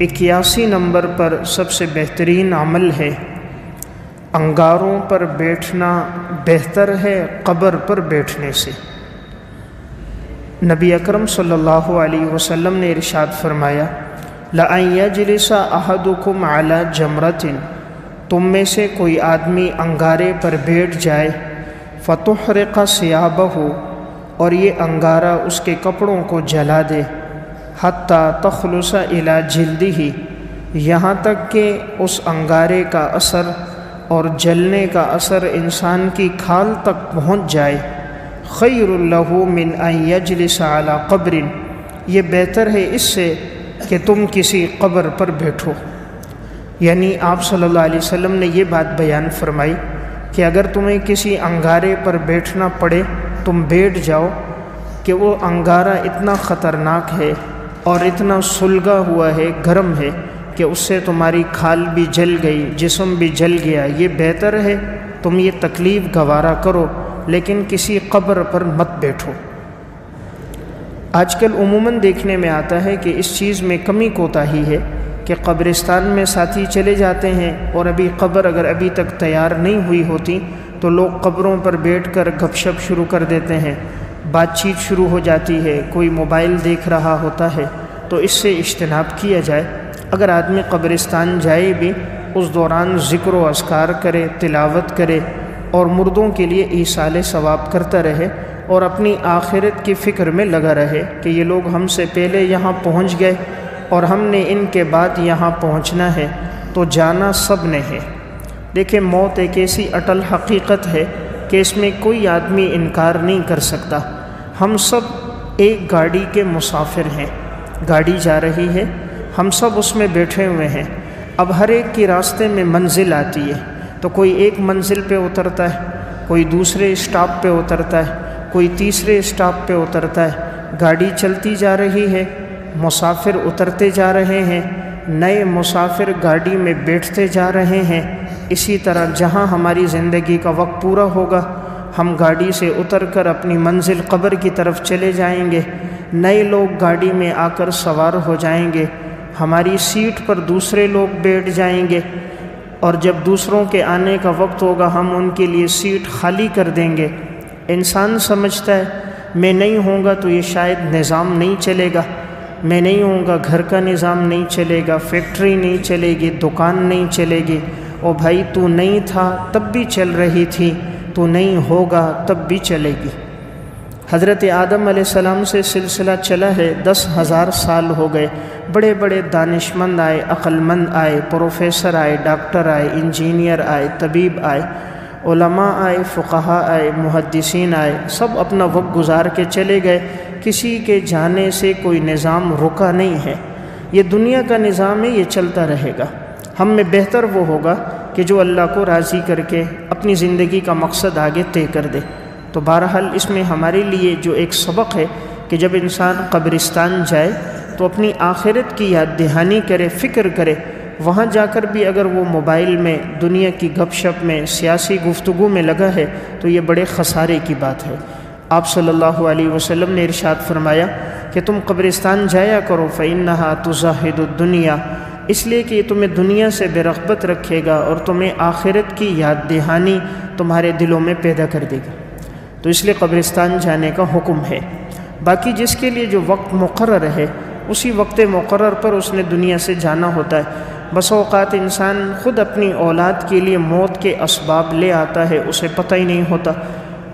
81 number پر سب سے بہترین عمل ہے انگاروں پر بیٹھنا بہتر ہے قبر پر بیٹھنے سے۔ نبی اکرم صلی اللہ علیہ وسلم نے ارشاد فرمایا لَأَن يَجْلِسَ أَحَدُكُمْ عَلَى جَمْرَةٍ، تم میں سے کوئی آدمی انگارے پر بیٹھ جائے، فَتُحْرِقَ ثِيَابَهُ، اور یہ انگارہ اس کے کپڑوں کو جلا دے، حَتَّى تَخْلُصَ إِلَى جِلْدِهِ، یہاں تک کہ اس انگارے کا اثر اور جلنے کا اثر انسان کی کھال تک پہنچ جائے، خیر لہ من ان یجلس علی قبر، یہ بہتر ہے اس سے کہ تم کسی قبر پر بیٹھو۔ یعنی آپ صلی اللہ علیہ وسلم نے یہ بات بیان فرمائی کہ اگر تمہیں کسی انگارے پر بیٹھنا پڑے تم بیٹھ جاؤ، کہ وہ انگارہ اتنا خطرناک ہے اور اتنا سلگا ہوا ہے، گرم ہے، کہ اس سے تمہاری کھال بھی جل گئی، جسم بھی جل گیا، یہ بہتر ہے تم یہ تکلیف گوارا کرو لیکن کسی قبر پر مت بیٹھو۔ آج کل عموماً دیکھنے میں آتا ہے کہ اس چیز میں کمی کوتاہی ہے کہ قبرستان میں ساتھی چلے جاتے ہیں اور قبر اگر ابھی تک تیار نہیں ہوئی ہوتی تو لوگ قبروں پر بیٹھ کر گپ شپ شروع کر دیتے ہیں، بات چیت شروع ہو جاتی ہے، کوئی موبائل دیکھ رہا ہوتا ہے، تو اس سے اجتناب کیا جائے۔ اگر آدمی قبرستان جائے بھی اس دوران ذکر و اذکار کرے، تلاوت کرے اور مردوں کے لیے ایصال ثواب کرتا رہے اور اپنی آخرت کی فکر میں لگا رہے کہ یہ لوگ ہم سے پہلے یہاں پہنچ گئے اور ہم نے ان کے بعد یہاں پہنچنا ہے، تو جانا سب نے ہے۔ دیکھیں، موت ایک ایسی اٹل حقیقت ہے کہ اس میں کوئی آدمی انکار نہیں کر سکتا۔ ہم سب ایک گاڑی کے مسافر ہیں، گاڑی جا رہی ہے، ہم سب اس میں بیٹھے ہوئے ہیں۔ اب ہر ایک کی راستے میں منزل آتی ہے، تو کوئی ایک منزل پہ اترتا ہے، کوئی دوسرے اسٹاپ پہ اترتا ہے، کوئی تیسرے اسٹاپ پہ اترتا ہے۔ گاڑی چلتی جا رہی ہے، مسافر اترتے جا رہے ہیں، نئے مسافر گاڑی میں بیٹھتے جا رہے ہیں۔ اسی طرح جہاں ہماری زندگی کا وقت پورا ہوگا ہم گاڑی سے اتر کر اپنی منزل قبر کی طرف چلے جائیں گے، نئے لوگ گاڑی میں آ کر سوار ہو جائیں گے، ہماری سیٹ پر دوسرے لوگ بیٹھ جائیں گے، اور جب دوسروں کے آنے کا وقت ہوگا ہم ان کے لیے سیٹ خالی کر دیں گے۔ انسان سمجھتا ہے میں نہیں ہوں گا تو یہ شاید نظام نہیں چلے گا، میں نہیں ہوں گا گھر کا نظام نہیں چلے گا، فیکٹری نہیں چلے گی، دکان نہیں چلے گی۔ او بھائی، تو نہیں تھا تب بھی چل رہی تھی، تو نہیں ہوگا تب بھی چلے گی۔ حضرت آدم علیہ السلام سے سلسلہ چلا ہے، 10,000 سال ہو گئے، بڑے بڑے دانشمند آئے، عقل مند آئے، پروفیسر آئے، ڈاکٹر آئے، انجینئر آئے، طبیب آئے، علماء آئے، فقہاء آئے، محدثین آئے، سب اپنا وقت گزار کے چلے گئے، کسی کے جانے سے کوئی نظام رکا نہیں ہے۔ یہ دنیا کا نظام ہے، یہ چلتا رہے گا۔ ہم میں بہتر وہ ہوگا کہ جو اللہ کو راضی کر کے اپنی زندگی کا مقصد آگے طے کر دے۔ تو بہرحال اس میں ہمارے لیے جو ایک سبق ہے کہ جب انسان قبرستان جائے تو اپنی آخرت کی یاد دہانی کرے، فکر کرے۔ وہاں جا کر بھی اگر وہ موبائل میں، دنیا کی گپ شپ میں، سیاسی گفتگو میں لگا ہے تو یہ بڑے خسارے کی بات ہے۔ آپ صلی اللہ علیہ وسلم نے ارشاد فرمایا کہ تم قبرستان جایا کرو، فَإِنَّهَا تُزَهِّدُ الدُّنْيَا، اس لیے کہ یہ تمہیں دنیا سے بے رغبت رکھے گا اور تمہیں آخرت کی یاد دہانی تمہارے دلوں میں پیدا کر دے گا۔ تو اس لیے قبرستان جانے کا حکم ہے۔ باقی جس کے لیے جو وقت مقرر ہے اسی وقت مقرر پر اس نے دنیا سے جانا ہوتا ہے۔ بس اوقات انسان خود اپنی اولاد کے لیے موت کے اسباب لے آتا ہے، اسے پتہ ہی نہیں ہوتا۔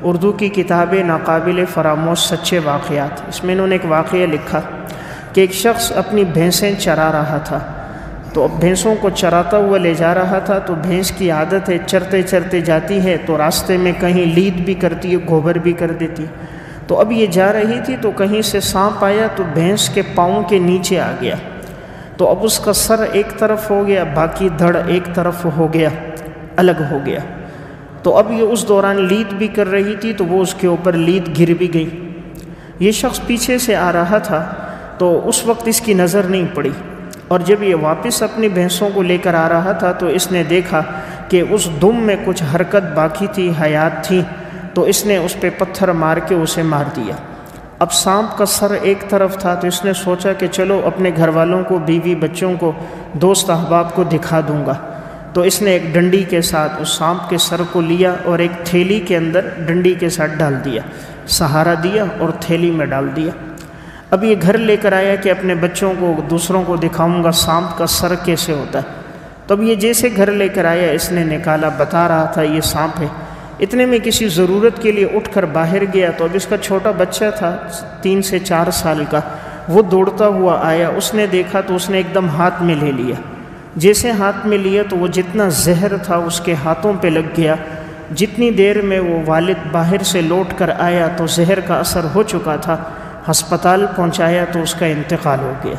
اردو کی کتاب ناقابل فراموش سچے واقعات، اس میں انہوں نے ایک واقعہ لکھا کہ ایک شخص اپنی بھینسیں چرا رہا تھا، تو اب بھینسوں کو چراتا ہوا لے جا رہا تھا، تو بھینس کی عادت ہے چرتے چرتے جاتی ہے تو راستے میں کہیں لید بھی کرتی ہے، گوبر بھی کر دیتی ہے۔ تو اب یہ جا رہی تھی تو کہیں سے سانپ آیا تو بھینس کے پاؤں کے نیچے آ گیا، تو اب اس کا سر ایک طرف ہو گیا، باقی دھڑ ایک طرف ہو گیا، الگ ہو گیا۔ تو اب یہ اس دوران لید بھی کر رہی تھی تو وہ اس کے اوپر لید گر بھی گئی۔ یہ شخص پیچھے سے آ رہا تھا تو اس وقت اس کی نظر نہیں پڑی، اور جب یہ واپس اپنی بھینسوں کو لے کر آ رہا تھا تو اس نے دیکھا کہ اس دم میں کچھ حرکت باقی تھی، حیات تھی، تو اس نے اس پہ پتھر مار کے اسے مار دیا۔ اب سانپ کا سر ایک طرف تھا تو اس نے سوچا کہ چلو اپنے گھر والوں کو، بیوی بچوں کو، دوست احباب کو دکھا دوں گا۔ تو اس نے ایک ڈنڈی کے ساتھ اس سانپ کے سر کو لیا اور ایک تھیلی کے اندر ڈنڈی کے ساتھ ڈال دیا، سہارا دیا اور تھیلی میں ڈال دیا۔ اب یہ گھر لے کر آیا کہ اپنے بچوں کو، دوسروں کو دکھاؤں گا سانپ کا سر کیسے ہوتا ہے۔ تو اب یہ جیسے گھر لے کر آیا، اس نے نکالا، بتا رہا تھا یہ سانپ ہے۔ اتنے میں کسی ضرورت کے لیے اٹھ کر باہر گیا تو اب اس کا چھوٹا بچہ تھا 3 سے 4 سال کا، وہ دوڑتا ہوا آیا، اس نے دیکھا تو اس نے ایک دم ہاتھ میں لے لیا۔ جیسے ہاتھ میں لیا تو وہ جتنا زہر تھا اس کے ہاتھوں پہ لگ گیا۔ جتنی دیر میں وہ والد باہر سے لوٹ کر آیا تو زہر کا اثر ہو چکا تھا، ہسپتال پہنچایا تو اس کا انتقال ہو گیا۔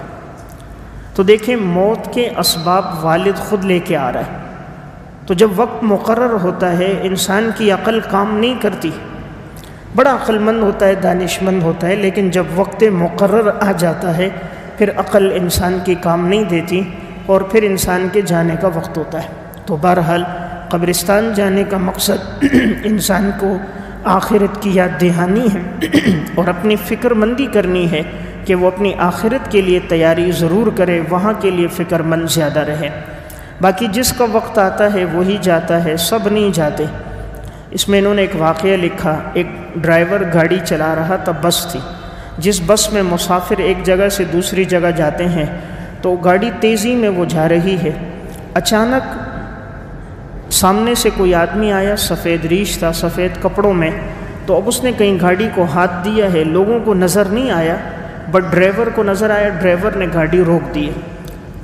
تو دیکھیں موت کے اسباب والد خود لے کے آ رہا ہے۔ تو جب وقت مقرر ہوتا ہے انسان کی عقل کام نہیں کرتی، بڑا عقل مند ہوتا ہے، دانش مند ہوتا ہے، لیکن جب وقت مقرر آ جاتا ہے پھر عقل انسان کی کام نہیں دیتی اور پھر انسان کے جانے کا وقت ہوتا ہے۔ تو بہرحال قبرستان جانے کا مقصد انسان کو آخرت کی یاد دہانی ہے اور اپنی فکر مندی کرنی ہے کہ وہ اپنی آخرت کے لیے تیاری ضرور کرے، وہاں کے لیے فکر مند زیادہ رہے۔ باقی جس کا وقت آتا ہے وہی جاتا ہے، سب نہیں جاتے۔ اس میں انہوں نے ایک واقعہ لکھا، ایک ڈرائیور گاڑی چلا رہا تھا، بس تھی، جس بس میں مسافر ایک جگہ سے دوسری جگہ جاتے ہیں تو گاڑی تیزی میں وہ جا رہی ہے۔ اچانک سامنے سے کوئی آدمی آیا، سفید ریش تھا، سفید کپڑوں میں، تو اب اس نے کہیں گاڑی کو ہاتھ دیا ہے، لوگوں کو نظر نہیں آیا بٹ ڈرائیور کو نظر آیا، ڈرائیور نے گاڑی روک دی۔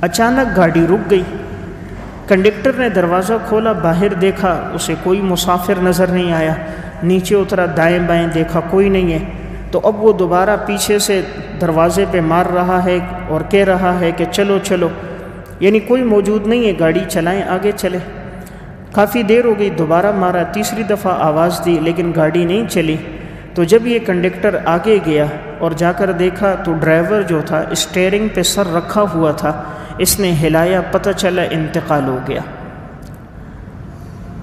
اچانک گاڑی رک گئی۔ کنڈکٹر نے دروازہ کھولا، باہر دیکھا، اسے کوئی مسافر نظر نہیں آیا، نیچے اترا، دائیں بائیں دیکھا، کوئی نہیں ہے۔ تو اب وہ دوبارہ پیچھے سے دروازے پہ مار رہا ہے اور کہہ رہا ہے کہ چلو چلو، یعنی کوئی موجود نہیں ہے، گاڑی چلائیں، آگے چلے۔ کافی دیر ہو گئی، دوبارہ مارا، تیسری دفعہ آواز دی لیکن گاڑی نہیں چلی۔ تو جب یہ کنڈکٹر آگے گیا اور جا کر دیکھا تو ڈرائیور جو تھا اسٹیئرنگ پہ سر رکھا ہوا تھا، اس نے ہلایا، پتہ چلا انتقال ہو گیا۔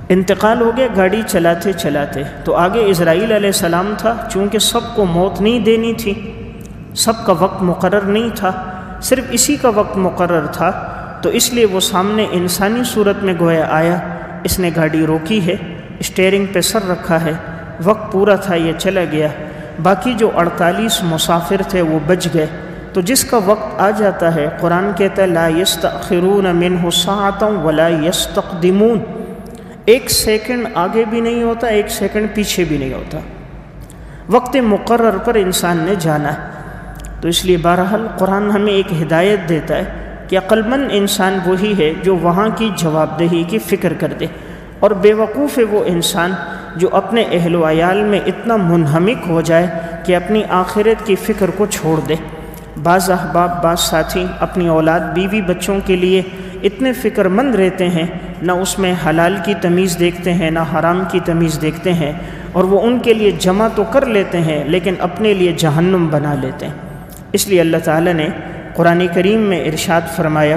انتقال ہو گیا گاڑی چلاتے چلاتے۔ تو آگے اسرائیل علیہ السلام تھا، چونکہ سب کو موت نہیں دینی تھی، سب کا وقت مقرر نہیں تھا، صرف اسی کا وقت مقرر تھا، تو اس لیے وہ سامنے انسانی صورت میں گویا آیا، اس نے گاڑی روکی ہے، اسٹیئرنگ پہ سر رکھا ہے، وقت پورا تھا، یہ چلا گیا۔ باقی جو 48 مسافر تھے وہ بچ گئے۔ تو جس کا وقت آ جاتا ہے، قرآن کہتا ہے لا یستأخرون منہ ساعۃ ولا یستقدمون، 1 سیکنڈ آگے بھی نہیں ہوتا، 1 سیکنڈ پیچھے بھی نہیں ہوتا، وقت مقرر پر انسان نے جانا ہے۔ تو اس لیے بہرحال قرآن ہمیں ایک ہدایت دیتا ہے کہ عقل مند انسان وہی ہے جو وہاں کی جواب دہی کی فکر کر دے، اور بے وقوف ہے وہ انسان جو اپنے اہل و عیال میں اتنا منہمک ہو جائے کہ اپنی آخرت کی فکر کو چھوڑ دے۔ بعض احباب، بعض ساتھی اپنی اولاد، بیوی بچوں کے لیے اتنے فکر مند رہتے ہیں، نہ اس میں حلال کی تمیز دیکھتے ہیں نہ حرام کی تمیز دیکھتے ہیں، اور وہ ان کے لیے جمع تو کر لیتے ہیں لیکن اپنے لیے جہنم بنا لیتے ہیں۔ اس لیے اللہ تعالیٰ نے قرآن کریم میں ارشاد فرمایا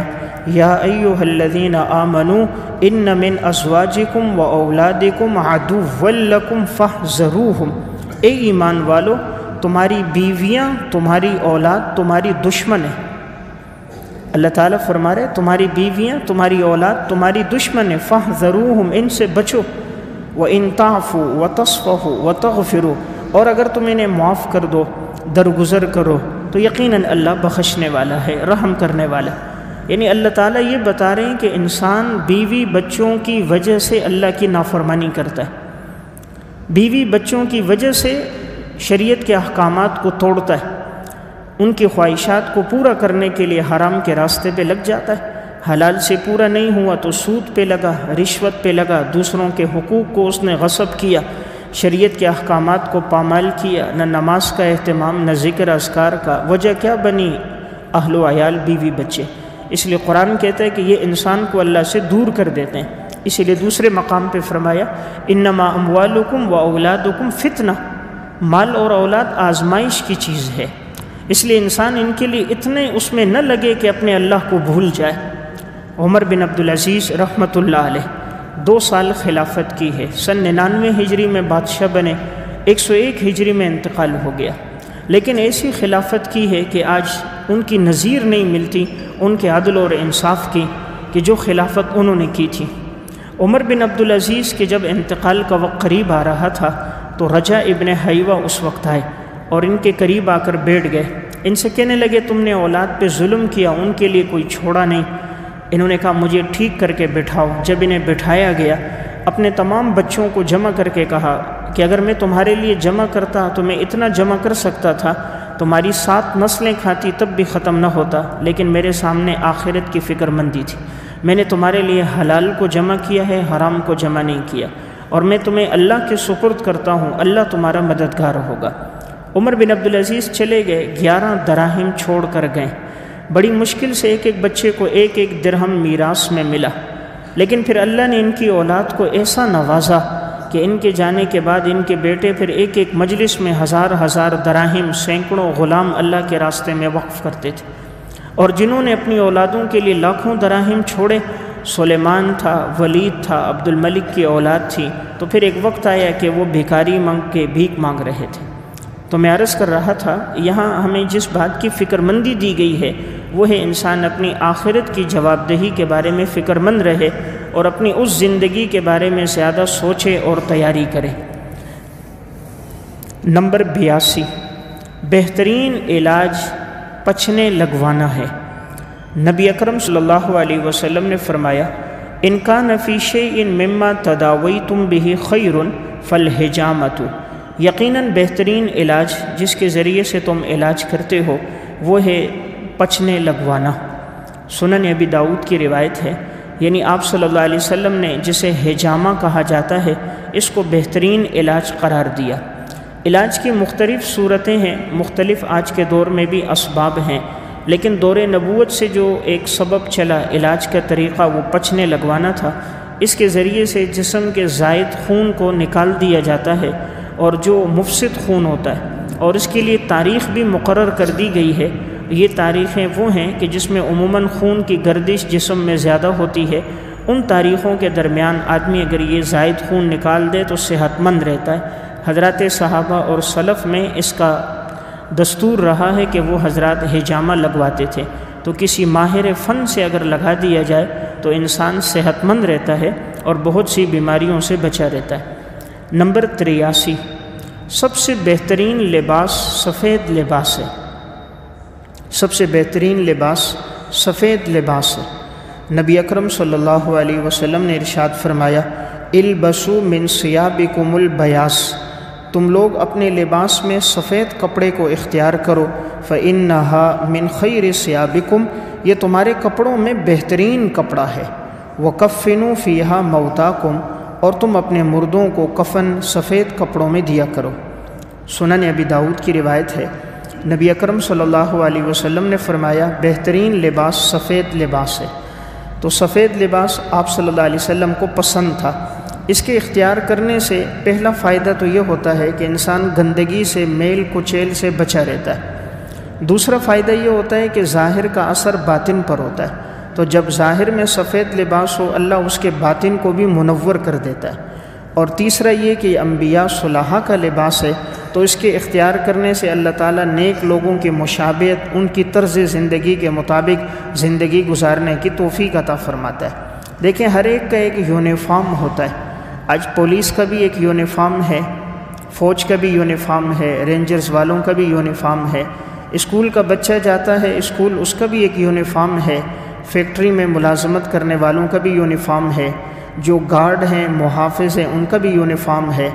یا ایھا الذین آمنوا ان من ازواجکم و اولادکم عدوا لکم فاحذروہم، اے ایمان والو تمہاری بیویاں، تمہاری اولاد تمہاری دشمن ہے۔ اللہ تعالیٰ فرما رہے تمہاری بیویاں، تمہاری اولاد تمہاری دشمن ہے، فاحذروہم، ان سے بچو، وَإِن تَعْفُوا وَتَصْفَحُوا وَتَغْفِرُوا، اور اگر تم انہیں معاف کر دو، درگزر کرو، تو یقیناً اللہ بخشنے والا ہے، رحم کرنے والا۔ یعنی اللہ تعالیٰ یہ بتا رہے ہیں کہ انسان بیوی بچوں کی وجہ سے اللہ کی نافرمانی کرتا ہے، بیوی بچوں کی وجہ سے شریعت کے احکامات کو توڑتا ہے، ان کی خواہشات کو پورا کرنے کے لیے حرام کے راستے پہ لگ جاتا ہے، حلال سے پورا نہیں ہوا تو سود پہ لگا، رشوت پہ لگا، دوسروں کے حقوق کو اس نے غصب کیا، شریعت کے احکامات کو پامال کیا، نہ نماز کا اہتمام، نہ ذکر اذکار کا۔ وجہ کیا بنی؟ اہل و عیال، بیوی بچے۔ اس لیے قرآن کہتا ہے کہ یہ انسان کو اللہ سے دور کر دیتے ہیں۔ اسی لیے دوسرے مقام پہ فرمایا انما اموالکم و اولادکم فتنہ، مال اور اولاد آزمائش کی چیز ہے، اس لیے انسان ان کے لیے اتنے اس میں نہ لگے کہ اپنے اللہ کو بھول جائے۔ عمر بن عبدالعزیز رحمۃ اللہ علیہ 2 سال خلافت کی ہے، سن 99 ہجری میں بادشاہ بنے، 101 ہجری میں انتقال ہو گیا۔ لیکن ایسی خلافت کی ہے کہ آج ان کی نظیر نہیں ملتی ان کے عدل اور انصاف کی کہ جو خلافت انہوں نے کی تھی۔ عمر بن عبدالعزیز کے جب انتقال کا وقت قریب آ رہا تھا تو رجا ابن حیوہ اس وقت آئے اور ان کے قریب آ کر بیٹھ گئے، ان سے کہنے لگے تم نے اولاد پہ ظلم کیا، ان کے لیے کوئی چھوڑا نہیں۔ انہوں نے کہا مجھے ٹھیک کر کے بٹھاؤ۔ جب انہیں بٹھایا گیا اپنے تمام بچوں کو جمع کر کے کہا کہ اگر میں تمہارے لیے جمع کرتا تو میں اتنا جمع کر سکتا تھا تمہاری 7 نسلیں کھاتی تب بھی ختم نہ ہوتا، لیکن میرے سامنے آخرت کی فکر مندی تھی، میں نے تمہارے لیے حلال کو جمع کیا ہے، حرام کو جمع نہیں کیا، اور میں تمہیں اللہ کے سپرد کرتا ہوں، اللہ تمہارا مددگار ہوگا۔ عمر بن عبدالعزیز چلے گئے، 11 دراہم چھوڑ کر گئے۔ بڑی مشکل سے ایک ایک بچے کو 1 درہم میراث میں ملا، لیکن پھر اللہ نے ان کی اولاد کو ایسا نوازا کہ ان کے جانے کے بعد ان کے بیٹے پھر ایک مجلس میں 1000 دراہم، سینکڑوں غلام اللہ کے راستے میں وقف کرتے تھے، اور جنہوں نے اپنی اولادوں کے لیے لاکھوں دراہم چھوڑے، سلیمان تھا، ولید تھا، عبد الملک کی اولاد تھی، تو پھر ایک وقت آیا کہ وہ بھیکاری بھیک مانگ رہے تھے۔ تو میں عرض کر رہا تھا یہاں ہمیں جس بات کی فکر مندی دی گئی ہے وہ ہے انسان اپنی آخرت کی جواب دہی کے بارے میں فکر مند رہے اور اپنی اس زندگی کے بارے میں زیادہ سوچے اور تیاری کرے۔ نمبر 82، بہترین علاج پچھنے لگوانا ہے۔ نبی اکرم صلی اللہ علیہ وسلم نے فرمایا ان کان فی شیء مما تداویتم بہ خیر فالحجامۃ، یقیناً بہترین علاج جس کے ذریعے سے تم علاج کرتے ہو وہ ہے پچھنے لگوانا۔ سنن ابی داؤد کی روایت ہے، یعنی آپ صلی اللہ علیہ وسلم نے جسے حجامہ کہا جاتا ہے اس کو بہترین علاج قرار دیا۔ علاج کی مختلف صورتیں ہیں، مختلف آج کے دور میں بھی اسباب ہیں، لیکن دور نبوت سے جو ایک سبب چلا علاج کا طریقہ وہ پچھنے لگوانا تھا۔ اس کے ذریعے سے جسم کے زائد خون کو نکال دیا جاتا ہے اور جو مفسد خون ہوتا ہے، اور اس کے لیے تاریخ بھی مقرر کر دی گئی ہے۔ یہ تاریخیں وہ ہیں کہ جس میں عموماً خون کی گردش جسم میں زیادہ ہوتی ہے، ان تاریخوں کے درمیان آدمی اگر یہ زائد خون نکال دے تو صحت مند رہتا ہے۔ حضرات صحابہ اور سلف میں اس کا دستور رہا ہے کہ وہ حضرات حجامہ لگواتے تھے، تو کسی ماہر فن سے اگر لگا دیا جائے تو انسان صحت مند رہتا ہے اور بہت سی بیماریوں سے بچا رہتا ہے۔ نمبر 83، سب سے بہترین لباس سفید لباس ہے۔ سب سے بہترین لباس سفید لباس ہے۔ نبی اکرم صلی اللہ علیہ وسلم نے ارشاد فرمایا البسوا من ثیابکم البیاض، تم لوگ اپنے لباس میں سفید کپڑے کو اختیار کرو، فإنہا من خیر ثیابکم، یہ تمہارے کپڑوں میں بہترین کپڑا ہے، وکفنوا فیہا موتاکم، اور تم اپنے مردوں کو کفن سفید کپڑوں میں دیا کرو۔ سنن ابی داؤد کی روایت ہے، نبی اکرم صلی اللہ علیہ وسلم نے فرمایا بہترین لباس سفید لباس ہے۔ تو سفید لباس آپ صلی اللہ علیہ وسلم کو پسند تھا۔ اس کے اختیار کرنے سے پہلا فائدہ تو یہ ہوتا ہے کہ انسان گندگی سے، میل کچیل سے بچا رہتا ہے۔ دوسرا فائدہ یہ ہوتا ہے کہ ظاہر کا اثر باطن پر ہوتا ہے، تو جب ظاہر میں سفید لباس ہو اللہ اس کے باطن کو بھی منور کر دیتا ہے۔ اور تیسرا یہ کہ انبیاء صلحاء کا لباس ہے، تو اس کے اختیار کرنے سے اللہ تعالیٰ نیک لوگوں کی مشابہت، ان کی طرز زندگی کے مطابق زندگی گزارنے کی توفیق عطا فرماتا ہے۔ دیکھیں ہر ایک کا ایک یونیفارم ہوتا ہے۔ آج پولیس کا بھی ایک یونیفارم ہے، فوج کا بھی یونیفارم ہے، رینجرز والوں کا بھی یونیفارم ہے، اسکول کا بچہ جاتا ہے اسکول اس کا بھی ایک یونیفارم ہے، فیکٹری میں ملازمت کرنے والوں کا بھی یونیفارم ہے، جو گارڈ ہیں، محافظ ہیں، ان کا بھی یونیفارم ہے،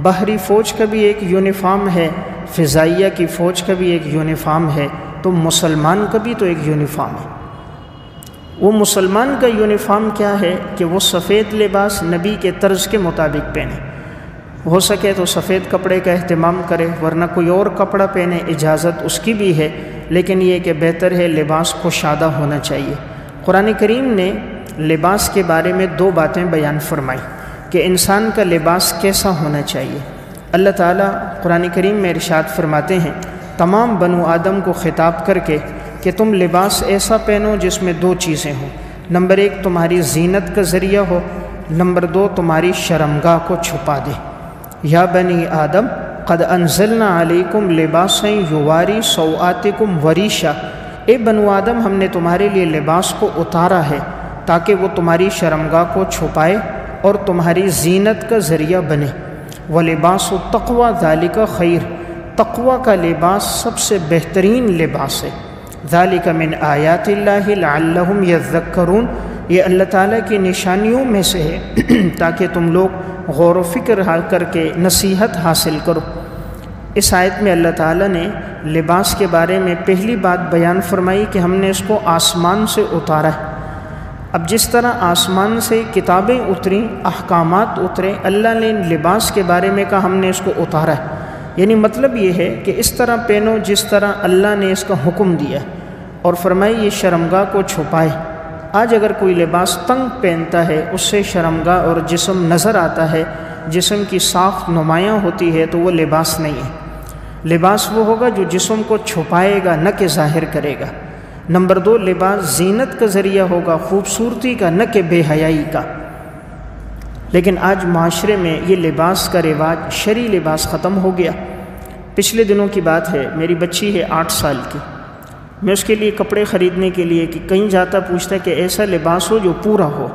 بحری فوج کا بھی ایک یونیفارم ہے، فضائیہ کی فوج کا بھی ایک یونیفارم ہے، تو مسلمان کا بھی تو ایک یونیفارم ہے۔ وہ مسلمان کا یونیفارم کیا ہے کہ وہ سفید لباس نبی کے طرز کے مطابق پہنے، ہو سکے تو سفید کپڑے کا اہتمام کرے، ورنہ کوئی اور کپڑا پہنے، اجازت اس کی بھی ہے، لیکن یہ کہ بہتر ہے لباس کشادہ ہونا چاہیے۔ قرآن کریم نے لباس کے بارے میں 2 باتیں بیان فرمائی کہ انسان کا لباس کیسا ہونا چاہیے۔ اللہ تعالیٰ قرآن کریم میں ارشاد فرماتے ہیں تمام بنو آدم کو خطاب کر کے کہ تم لباس ایسا پہنو جس میں 2 چیزیں ہوں، نمبر 1 تمہاری زینت کا ذریعہ ہو، نمبر 2 تمہاری شرمگاہ کو چھپا دے۔ یا بنی آدم قد انزلنا علیکم لباسا یواری سوآتکم وریشا، اے بنو آدم ہم نے تمہارے لیے لباس کو اتارا ہے تاکہ وہ تمہاری شرمگاہ کو چھپائے اور تمہاری زینت کا ذریعہ بنے۔ وَلِبَاسُ التَّقْوَى ذَلِكَ خَيْرٌ، تقوی کا لباس سب سے بہترین لباس ہے۔ ذَلِكَ مِنْ آیَاتِ اللَّهِ لَعَلَّهُمْ يَذَّكَّرُونَ، یہ اللہ تعالیٰ کی نشانیوں میں سے ہے تاکہ تم لوگ غور و فکر کر کے نصیحت حاصل کرو۔ اس آیت میں اللہ تعالیٰ نے لباس کے بارے میں پہلی بات بیان فرمائی کہ ہم نے اس کو آسمان سے اتارا ہے۔ اب جس طرح آسمان سے کتابیں اتریں، احکامات اترے، اللہ نے لباس کے بارے میں کہا ہم نے اس کو اتارا ہے، یعنی مطلب یہ ہے کہ اس طرح پہنو جس طرح اللہ نے اس کا حکم دیا اور فرمائی یہ شرمگاہ کو چھپائے۔ آج اگر کوئی لباس تنگ پہنتا ہے، اس سے شرمگاہ اور جسم نظر آتا ہے، جسم کی ساخت نمایاں ہوتی ہے، تو وہ لباس نہیں ہے۔ لباس وہ ہوگا جو جسم کو چھپائے گا، نہ کہ ظاہر کرے گا۔ نمبر 2، لباس زینت کا ذریعہ ہوگا، خوبصورتی کا، نہ کہ بے حیائی کا۔ لیکن آج معاشرے میں یہ لباس کا رواج، شرعی لباس ختم ہو گیا۔ پچھلے دنوں کی بات ہے، میری بچی ہے 8 سال کی، میں اس کے لیے کپڑے خریدنے کے لیے کہ کہیں جاتا پوچھتا کہ ایسا لباس ہو جو پورا ہو،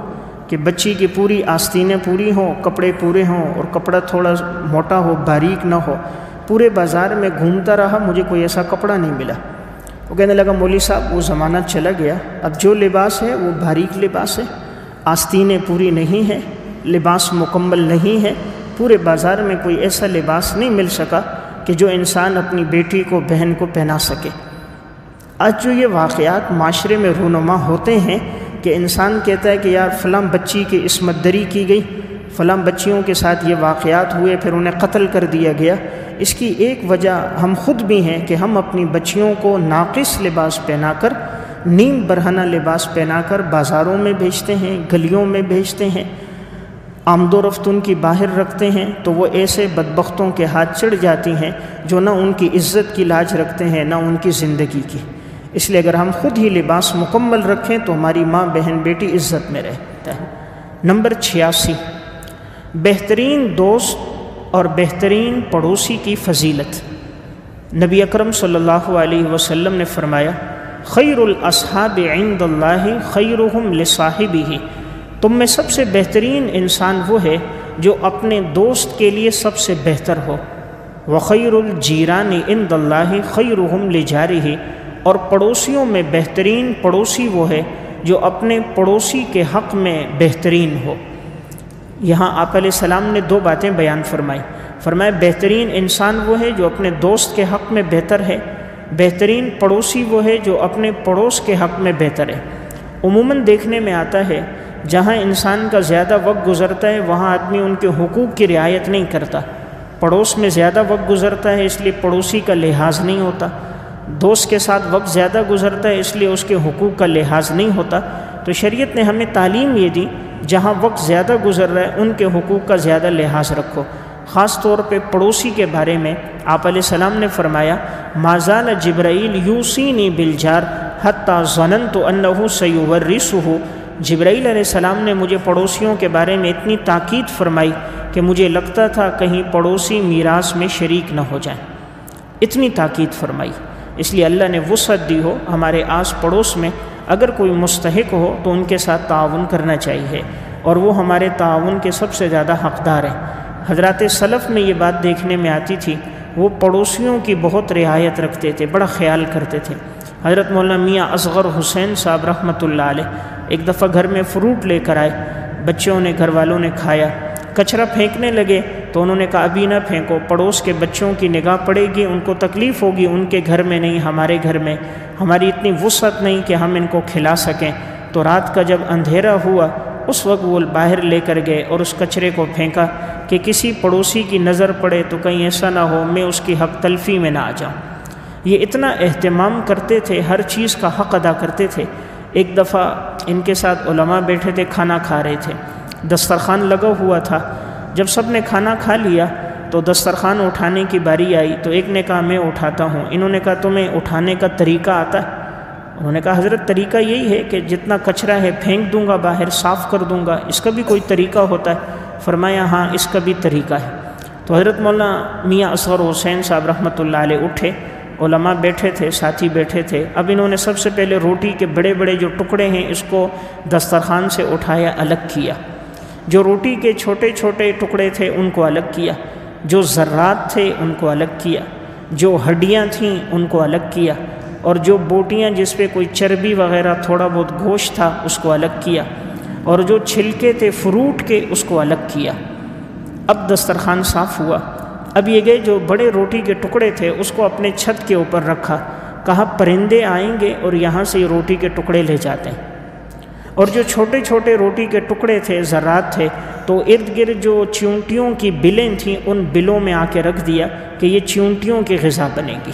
کہ بچی کی پوری آستینیں پوری ہوں، کپڑے پورے ہوں، اور کپڑا تھوڑا موٹا ہو، باریک نہ ہو۔ پورے بازار میں گھومتا رہا، مجھے کوئی ایسا کپڑا نہیں ملا۔ وہ کہنے لگا مولوی صاحب وہ زمانہ چلا گیا، اب جو لباس ہے وہ باریک لباس ہے، آستینیں پوری نہیں ہیں، لباس مکمل نہیں ہے۔ پورے بازار میں کوئی ایسا لباس نہیں مل سکا کہ جو انسان اپنی بیٹی کو، بہن کو پہنا سکے۔ آج جو یہ واقعات معاشرے میں رونما ہوتے ہیں کہ انسان کہتا ہے کہ یار فلاں بچی کی عصمت دری کی گئی، فلاں بچیوں کے ساتھ یہ واقعات ہوئے، پھر انہیں قتل کر دیا گیا، اس کی ایک وجہ ہم خود بھی ہیں کہ ہم اپنی بچیوں کو ناقص لباس پہنا کر، نیم برہنہ لباس پہنا کر بازاروں میں بھیجتے ہیں، گلیوں میں بھیجتے ہیں، آمد و رفت ان کی باہر رکھتے ہیں، تو وہ ایسے بدبختوں کے ہاتھ چڑھ جاتی ہیں جو نہ ان کی عزت کی لاج رکھتے ہیں، نہ ان کی زندگی کی۔ اس لیے اگر ہم خود ہی لباس مکمل رکھیں تو ہماری ماں، بہن، بیٹی عزت میں رہتا ہے۔ نمبر 86، بہترین دوست اور بہترین پڑوسی کی فضیلت۔ نبی اکرم صلی اللہ علیہ وسلم نے فرمایا خیر الاصحاب عند اللہ خیرہم لصاحبہ، تم میں سب سے بہترین انسان وہ ہے جو اپنے دوست کے لیے سب سے بہتر ہو۔ وخیر الجیران عند اللہ خیرہم لجارہ، اور پڑوسیوں میں بہترین پڑوسی وہ ہے جو اپنے پڑوسی کے حق میں بہترین ہو۔ یہاں آپ علیہ السلام نے 2 باتیں بیان فرمایا بہترین انسان وہ ہے جو اپنے دوست کے حق میں بہتر ہے، بہترین پڑوسی وہ ہے جو اپنے پڑوس کے حق میں بہتر ہے۔ عموماً دیکھنے میں آتا ہے جہاں انسان کا زیادہ وقت گزرتا ہے وہاں آدمی ان کے حقوق کی رعایت نہیں کرتا۔ پڑوس میں زیادہ وقت گزرتا ہے اس لیے پڑوسی کا لحاظ نہیں ہوتا، دوست کے ساتھ وقت زیادہ گزرتا ہے اس لیے اس کے حقوق کا لحاظ نہیں ہوتا۔ تو شریعت نے ہمیں تعلیم یہ دی جہاں وقت زیادہ گزر رہا ہے ان کے حقوق کا زیادہ لحاظ رکھو۔ خاص طور پہ پڑوسی کے بارے میں آپ علیہ السلام نے فرمایا ما زال جبرائیل یوصینی بالجار حتی ظننت انہ سیورثہ، جبرائیل علیہ السلام نے مجھے پڑوسیوں کے بارے میں اتنی تاکید فرمائی کہ مجھے لگتا تھا کہیں پڑوسی میراث میں شریک نہ ہو جائیں، اتنی تاکید فرمائی۔ اس لیے اللہ نے وسعت دی ہو ہمارے آس پڑوس میں اگر کوئی مستحق ہو تو ان کے ساتھ تعاون کرنا چاہیے، اور وہ ہمارے تعاون کے سب سے زیادہ حقدار ہیں۔ حضرات سلف میں یہ بات دیکھنے میں آتی تھی، وہ پڑوسیوں کی بہت رعایت رکھتے تھے، بڑا خیال کرتے تھے۔ حضرت مولانا میاں اصغر حسین صاحب رحمۃ اللہ علیہ ایک دفعہ گھر میں فروٹ لے کر آئے، بچوں نے، گھر والوں نے کھایا، کچرا پھینکنے لگے تو انہوں نے کہا ابھی نہ پھینکو، پڑوس کے بچوں کی نگاہ پڑے گی، ان کو تکلیف ہوگی، ان کے گھر میں نہیں ہمارے گھر میں، ہماری اتنی وسعت نہیں کہ ہم ان کو کھلا سکیں۔ تو رات کا جب اندھیرا ہوا اس وقت وہ باہر لے کر گئے اور اس کچرے کو پھینکا کہ کسی پڑوسی کی نظر پڑے تو کہیں ایسا نہ ہو میں اس کی حق تلفی میں نہ آ جاؤں۔ یہ اتنا اہتمام کرتے تھے، ہر چیز کا حق ادا کرتے تھے۔ ایک دفعہ ان کے ساتھ علماء بیٹھے تھے، کھانا کھا رہے تھے، دسترخوان لگا ہوا تھا۔ جب سب نے کھانا کھا لیا تو دسترخوان اٹھانے کی باری آئی تو ایک نے کہا میں اٹھاتا ہوں۔ انہوں نے کہا تمہیں اٹھانے کا طریقہ آتا ہے؟ انہوں نے کہا حضرت طریقہ یہی ہے کہ جتنا کچرا ہے پھینک دوں گا، باہر صاف کر دوں گا، اس کا بھی کوئی طریقہ ہوتا ہے؟ فرمایا ہاں اس کا بھی طریقہ ہے۔ تو تو حضرت مولانا میاں اصغر حسین صاحب رحمۃ اللہ علیہ اٹھے، علماء بیٹھے تھے، ساتھی بیٹھے تھے، اب انہوں نے سب سے پہلے روٹی کے بڑے بڑے جو ٹکڑے ہیں اس کو دسترخوان سے اٹھایا، الگ کیا، جو روٹی کے چھوٹے چھوٹے ٹکڑے تھے ان کو الگ کیا، جو ذرات تھے ان کو الگ کیا، جو ہڈیاں تھیں ان کو الگ کیا، اور جو بوٹیاں جس پہ کوئی چربی وغیرہ تھوڑا بہت گوشت تھا اس کو الگ کیا، اور جو چھلکے تھے فروٹ کے اس کو الگ کیا۔ اب دسترخوان صاف ہوا، اب یہ گئے جو بڑے روٹی کے ٹکڑے تھے اس کو اپنے چھت کے اوپر رکھا، کہا پرندے آئیں گے اور یہاں سے یہ روٹی کے ٹکڑے لے جاتے ہیں، اور جو چھوٹے چھوٹے روٹی کے ٹکڑے تھے، ذرات تھے، تو ارد گرد جو چیونٹیوں کی بلیں تھیں ان بلوں میں آ کے رکھ دیا کہ یہ چیونٹیوں کی غذا بنے گی،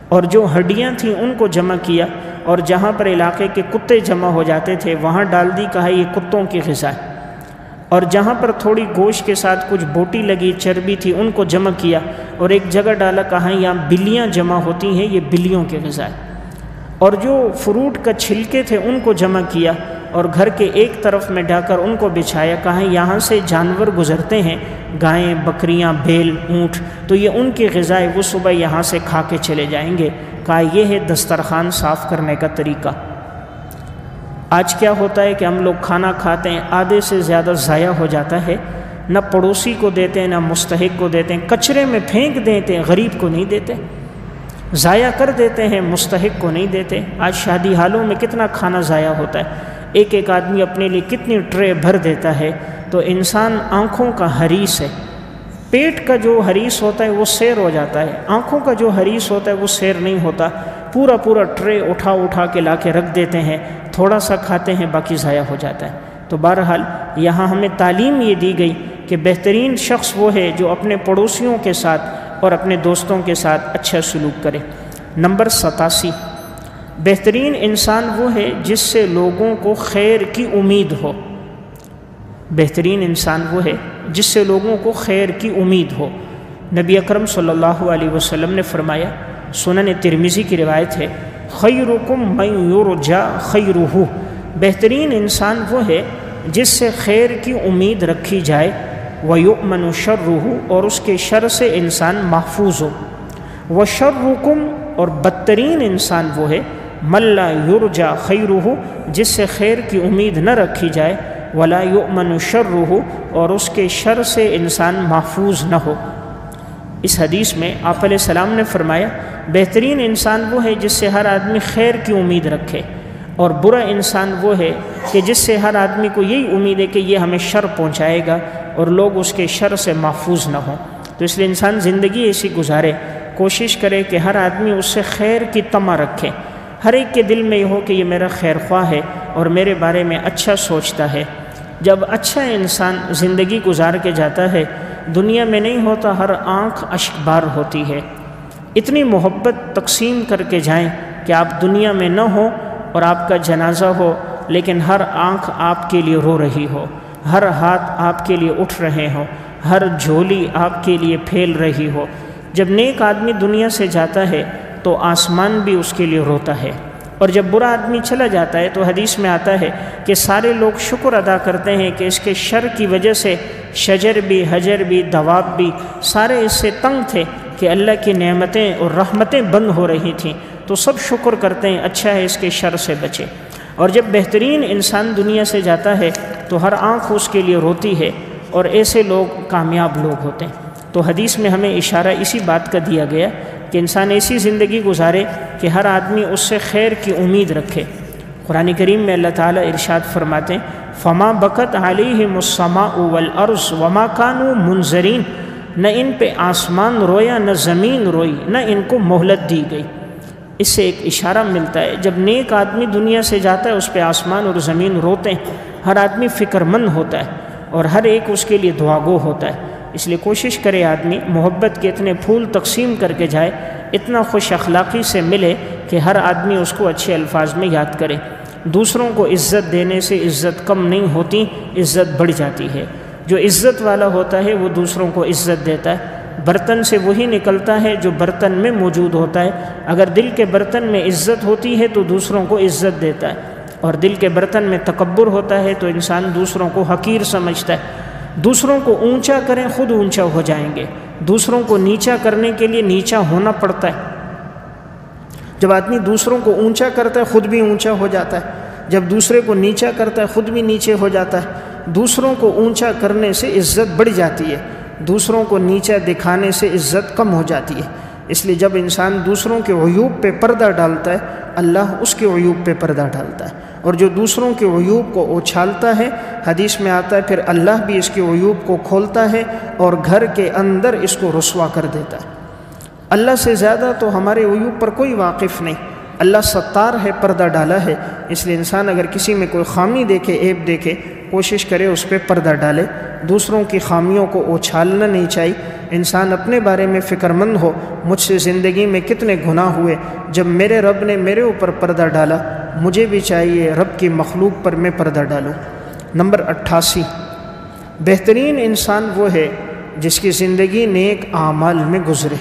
اور جو ہڈیاں تھیں ان کو جمع کیا، اور جہاں پر علاقے کے کتے جمع ہو جاتے تھے وہاں ڈال دی، کہا یہ کتوں کی غذا ہے، اور جہاں پر تھوڑی گوشت کے ساتھ کچھ بوٹی لگی، چربی تھی، ان کو جمع کیا اور ایک جگہ ڈالا، کہا یہاں بلیاں جمع ہوتی ہیں، یہ بلیوں کی غذا ہے، اور جو فروٹ کا چھلکے تھے ان کو جمع کیا اور گھر کے ایک طرف میں ڈا کر ان کو بچھایا، کہا یہاں سے جانور گزرتے ہیں، گائیں، بکریاں، بیل، اونٹ، تو یہ ان کی غذا ہے، وہ صبح یہاں سے کھا کے چلے جائیں گے۔ کہا یہ ہے دسترخوان صاف کرنے کا طریقہ۔ آج کیا ہوتا ہے کہ ہم لوگ کھانا کھاتے ہیں، آدھے سے زیادہ ضائع ہو جاتا ہے، نہ پڑوسی کو دیتے ہیں نہ مستحق کو دیتے ہیں، کچرے میں پھینک دیتے ہیں، غریب کو نہیں دیتے، ضائع کر دیتے ہیں، مستحق کو نہیں دیتے۔ آج شادی حالوں میں کتنا کھانا ضائع ہوتا ہے، ایک ایک آدمی اپنے لیے کتنی ٹرے بھر دیتا ہے۔ تو انسان آنکھوں کا حریص ہے، پیٹ کا جو حریص ہوتا ہے وہ سیر ہو جاتا ہے، آنکھوں کا جو حریص ہوتا ہے وہ سیر نہیں ہوتا، پورا پورا ٹرے اٹھا اٹھا کے لا کے رکھ دیتے ہیں، تھوڑا سا کھاتے ہیں باقی ضائع ہو جاتا ہے۔ تو بہرحال یہاں ہمیں تعلیم یہ دی گئی کہ بہترین شخص وہ ہے جو اپنے پڑوسیوں کے ساتھ اور اپنے دوستوں کے ساتھ اچھا سلوک کرے۔ نمبر 87، بہترین انسان وہ ہے جس سے لوگوں کو خیر کی امید ہو۔ بہترین انسان وہ ہے جس سے لوگوں کو خیر کی امید ہو۔ نبی اکرم صلی اللہ علیہ وسلم نے فرمایا، سنن ترمذی کی روایت ہے، خیرکم من یرجی خیرہ، بہترین انسان وہ ہے جس سے خیر کی امید رکھی جائے، ویؤمن شرہ، اور اس کے شر سے انسان محفوظ ہو، وشرکم، اور بدترین انسان وہ ہے من لا یرجی خیرہ، جس سے خیر کی امید نہ رکھی جائے، ولا یؤمن شرہ، اور اس کے شر سے انسان محفوظ نہ ہو۔ اس حدیث میں آپ علیہ السلام نے فرمایا بہترین انسان وہ ہے جس سے ہر آدمی خیر کی امید رکھے، اور برا انسان وہ ہے کہ جس سے ہر آدمی کو یہی امید ہے کہ یہ ہمیں شر پہنچائے گا اور لوگ اس کے شر سے محفوظ نہ ہوں۔ تو اس لیے انسان زندگی ایسی گزارے، کوشش کرے کہ ہر آدمی اس سے خیر کی طمع رکھے، ہر ایک کے دل میں یہ ہو کہ یہ میرا خیر خواہ ہے اور میرے بارے میں اچھا سوچتا ہے۔ جب اچھا انسان زندگی گزار کے جاتا ہے، دنیا میں نہیں ہوتا، ہر آنکھ اشک بار ہوتی ہے، اتنی محبت تقسیم کر کے جائیں کہ آپ دنیا میں نہ ہو اور آپ کا جنازہ ہو، لیکن ہر آنکھ آپ کے لیے رو رہی ہو، ہر ہاتھ آپ کے لیے اٹھ رہے ہوں، ہر جھولی آپ کے لیے پھیل رہی ہو۔ جب نیک آدمی دنیا سے جاتا ہے تو آسمان بھی اس کے لیے روتا ہے، اور جب برا آدمی چلا جاتا ہے تو حدیث میں آتا ہے کہ سارے لوگ شکر ادا کرتے ہیں کہ اس کے شر کی وجہ سے شجر بھی، حجر بھی، دواب بھی سارے اس سے تنگ تھے کہ اللہ کی نعمتیں اور رحمتیں بند ہو رہی تھیں، تو سب شکر کرتے ہیں اچھا ہے اس کے شر سے بچے۔ اور جب بہترین انسان دنیا سے جاتا ہے تو ہر آنکھ اس کے لیے روتی ہے، اور ایسے لوگ کامیاب لوگ ہوتے ہیں۔ تو حدیث میں ہمیں اشارہ اسی بات کا دیا گیا کہ انسان ایسی زندگی گزارے کہ ہر آدمی اس سے خیر کی امید رکھے۔ قرآن کریم میں اللہ تعالیٰ ارشاد فرماتے ہیں، فما بکت علیہم السماء والارض وما کانوا منظرین، نہ ان پہ آسمان رویا نہ زمین روئی، نہ ان کو مہلت دی گئی۔ اس سے ایک اشارہ ملتا ہے جب نیک آدمی دنیا سے جاتا ہے اس پہ آسمان اور زمین روتے ہیں، ہر آدمی فکر مند ہوتا ہے اور ہر ایک اس کے لیے دعاگو ہوتا ہے۔ اس لیے کوشش کرے آدمی محبت کے اتنے پھول تقسیم کر کے جائے، اتنا خوش اخلاقی سے ملے کہ ہر آدمی اس کو اچھے الفاظ میں یاد کرے۔ دوسروں کو عزت دینے سے عزت کم نہیں ہوتی، عزت بڑھ جاتی ہے۔ جو عزت والا ہوتا ہے وہ دوسروں کو عزت دیتا ہے۔ برتن سے وہی نکلتا ہے جو برتن میں موجود ہوتا ہے۔ اگر دل کے برتن میں عزت ہوتی ہے تو دوسروں کو عزت دیتا ہے، اور دل کے برتن میں تکبر ہوتا ہے تو انسان دوسروں کو حقیر سمجھتا ہے۔ دوسروں کو اونچا کریں خود اونچا ہو جائیں گے، دوسروں کو نیچا کرنے کے لیے نیچا ہونا پڑتا ہے۔ جب آدمی دوسروں کو اونچا کرتا ہے خود بھی اونچا ہو جاتا ہے، جب دوسرے کو نیچا کرتا ہے خود بھی نیچے ہو جاتا ہے۔ دوسروں کو اونچا کرنے سے عزت بڑھ جاتی ہے، دوسروں کو نیچا دکھانے سے عزت کم ہو جاتی ہے۔ اس لیے جب انسان دوسروں کے عیوب پہ پردہ ڈالتا ہے، اللہ اس کے عیوب پہ پردہ ڈالتا ہے، اور جو دوسروں کے عیوب کو اچھالتا ہے، حدیث میں آتا ہے پھر اللہ بھی اس کے عیوب کو کھولتا ہے اور گھر کے اندر اس کو رسوا کر دیتا ہے۔ اللہ سے زیادہ تو ہمارے عیوب پر کوئی واقف نہیں، اللہ ستار ہے، پردہ ڈالا ہے۔ اس لیے انسان اگر کسی میں کوئی خامی دیکھے، عیب دیکھے، کوشش کرے اس پہ پردہ ڈالے، دوسروں کی خامیوں کو اچھالنا نہیں چاہیے۔ انسان اپنے بارے میں فکر مند ہو، مجھ سے زندگی میں کتنے گناہ ہوئے، جب میرے رب نے میرے اوپر پردہ ڈالا، مجھے بھی چاہیے رب کی مخلوق پر میں پردہ ڈالوں۔ نمبر 88، بہترین انسان وہ ہے جس کی زندگی نیک اعمال میں گزرے۔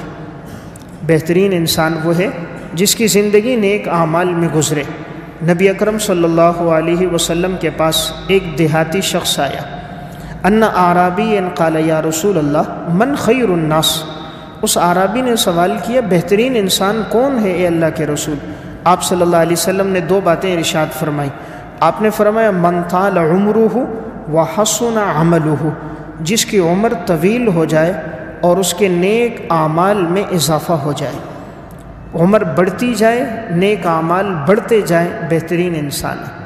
بہترین انسان وہ ہے جس کی زندگی نیک اعمال میں گزرے۔ نبی اکرم صلی اللہ علیہ وسلم کے پاس ایک دیہاتی شخص آیا، ان اعرابی قال یا رسول اللہ من خیر الناس۔ اس اعرابی نے سوال کیا بہترین انسان کون ہے اے اللہ کے رسول؟ آپ صلی اللہ علیہ وسلم نے دو باتیں ارشاد فرمائی۔ آپ نے فرمایا من طال عمرہ وحسن عملہ، جس کی عمر طویل ہو جائے اور اس کے نیک اعمال میں اضافہ ہو جائے، عمر بڑھتی جائے، نیک اعمال بڑھتے جائیں، بہترین انسان ہے۔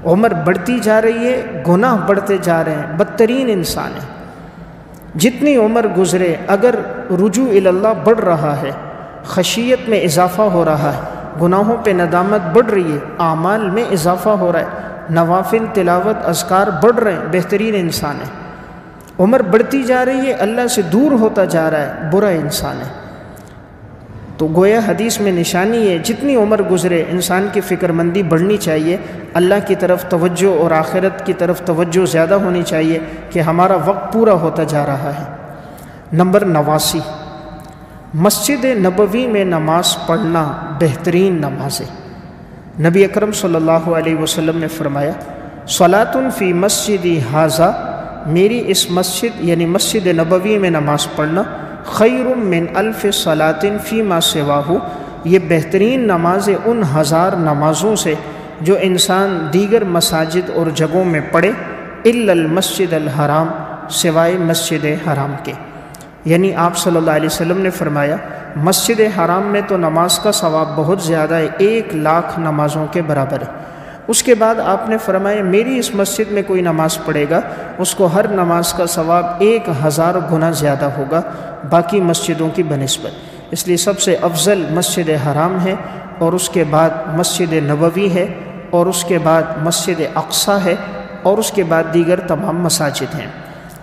عمر بڑھتی جا رہی ہے، گناہ بڑھتے جا رہے ہیں، بدترین انسان ہے۔ جتنی عمر گزرے اگر رجوع اللہ بڑھ رہا ہے، خشیت میں اضافہ ہو رہا ہے، گناہوں پہ ندامت بڑھ رہی ہے، اعمال میں اضافہ ہو رہا ہے، نوافل تلاوت اذکار بڑھ رہے ہیں، بہترین انسان ہے۔ عمر بڑھتی جا رہی ہے، اللہ سے دور ہوتا جا رہا ہے، برا انسان ہے۔ تو گویا حدیث میں نشانی ہے جتنی عمر گزرے انسان کی فکر مندی بڑھنی چاہیے، اللہ کی طرف توجہ اور آخرت کی طرف توجہ زیادہ ہونی چاہیے کہ ہمارا وقت پورا ہوتا جا رہا ہے۔ نمبر 89، مسجد نبوی میں نماز پڑھنا بہترین نماز ہے۔ نبی اکرم صلی اللہ علیہ وسلم نے فرمایا صلاۃ فی مسجدی ھذا، میری اس مسجد یعنی مسجد نبوی میں نماز پڑھنا خیر من الف صلاۃ فیما سواہ، یہ بہترین نماز ہے ان 1000 نمازوں سے جو انسان دیگر مساجد اور جگہوں میں پڑھے، الا المسجد الحرام، سوائے مسجد حرام کے۔ یعنی آپ صلی اللہ علیہ وسلم نے فرمایا مسجد حرام میں تو نماز کا ثواب بہت زیادہ ہے، 1,00,000 نمازوں کے برابر ہے۔ اس کے بعد آپ نے فرمایا میری اس مسجد میں کوئی نماز پڑھے گا اس کو ہر نماز کا ثواب 1000 گنا زیادہ ہوگا باقی مسجدوں کی بنسبت۔ اس لیے سب سے افضل مسجد حرام ہے، اور اس کے بعد مسجد نبوی ہے، اور اس کے بعد مسجد اقصیٰ ہے، اور اس کے بعد دیگر تمام مساجد ہیں۔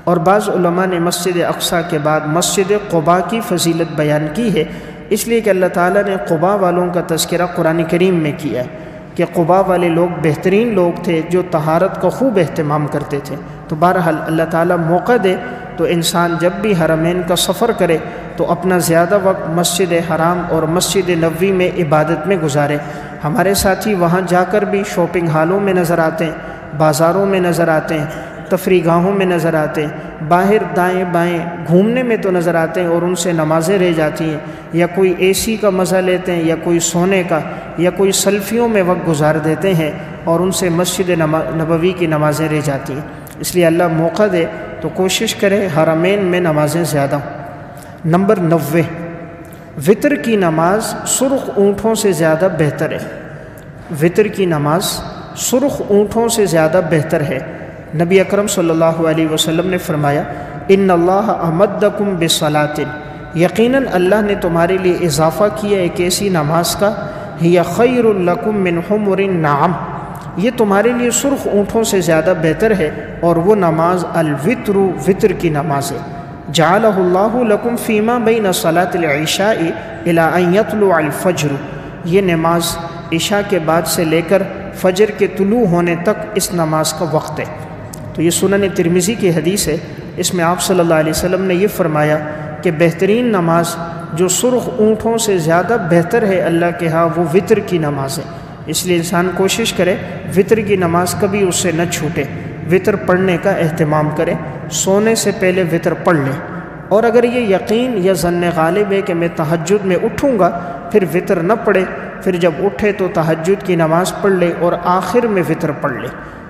اور بعض علماء نے مسجد اقصیٰ کے بعد مسجد قباء کی فضیلت بیان کی ہے، اس لیے کہ اللہ تعالیٰ نے قباء والوں کا تذکرہ قرآن کریم میں کیا ہے کہ قباء والے لوگ بہترین لوگ تھے جو طہارت کا خوب اہتمام کرتے تھے۔ تو بہرحال اللہ تعالیٰ موقع دے تو انسان جب بھی حرمین کا سفر کرے تو اپنا زیادہ وقت مسجد حرام اور مسجد نبوی میں عبادت میں گزارے۔ ہمارے ساتھی وہاں جا کر بھی شاپنگ ہالوں میں نظر آتے ہیں، بازاروں میں نظر آتے ہیں، تفریح گاہوں میں نظر آتے ہیں، باہر دائیں بائیں گھومنے میں تو نظر آتے ہیں اور ان سے نمازیں رہ جاتی ہیں، یا کوئی اے سی کا مزہ لیتے ہیں، یا کوئی سونے کا، یا کوئی سیلفیوں میں وقت گزار دیتے ہیں اور ان سے مسجد نبوی کی نمازیں رہ جاتی ہیں۔ اس لیے اللہ موقع دے تو کوشش کرے حرمین میں نمازیں زیادہ ہوں۔ نمبر 90، وتر کی نماز سرخ اونٹوں سے زیادہ بہتر ہے۔ وتر کی نماز سرخ اونٹوں سے زیادہ بہتر ہے۔ نبی اکرم صلی اللہ علیہ وسلم نے فرمایا ان اللہ امدکم بصلاۃ، یقیناً اللہ نے تمہارے لیے اضافہ کیا ایک ایسی نماز کا، ہی خیر لکم من حمر النعم، یہ تمہارے لیے سرخ اونٹوں سے زیادہ بہتر ہے، اور وہ نماز الوتر، وتر کی نماز ہے۔ جعلہ اللہ لکم فیما بین صلاۃ العشاء الی ان یطلع الفجر، یہ نماز عشاء کے بعد سے لے کر فجر کے طلوع ہونے تک اس نماز کا وقت ہے۔ تو یہ سنن ترمذی کی حدیث ہے، اس میں آپ صلی اللہ علیہ وسلم نے یہ فرمایا کہ بہترین نماز جو سرخ اونٹوں سے زیادہ بہتر ہے اللہ کے ہاں وہ وتر کی نماز ہے۔ اس لیے انسان کوشش کرے وتر کی نماز کبھی اس سے نہ چھوٹے۔ وطر پڑھنے کا اہتمام کرے، سونے سے پہلے وطر پڑھ لے۔ اور اگر یہ یقین یا ظن غالب ہے کہ میں تہجد میں اٹھوں گا، پھر وطر نہ پڑھے، پھر جب اٹھے تو تہجد کی نماز پڑھ لے اور آخر میں وطر پڑھ لے،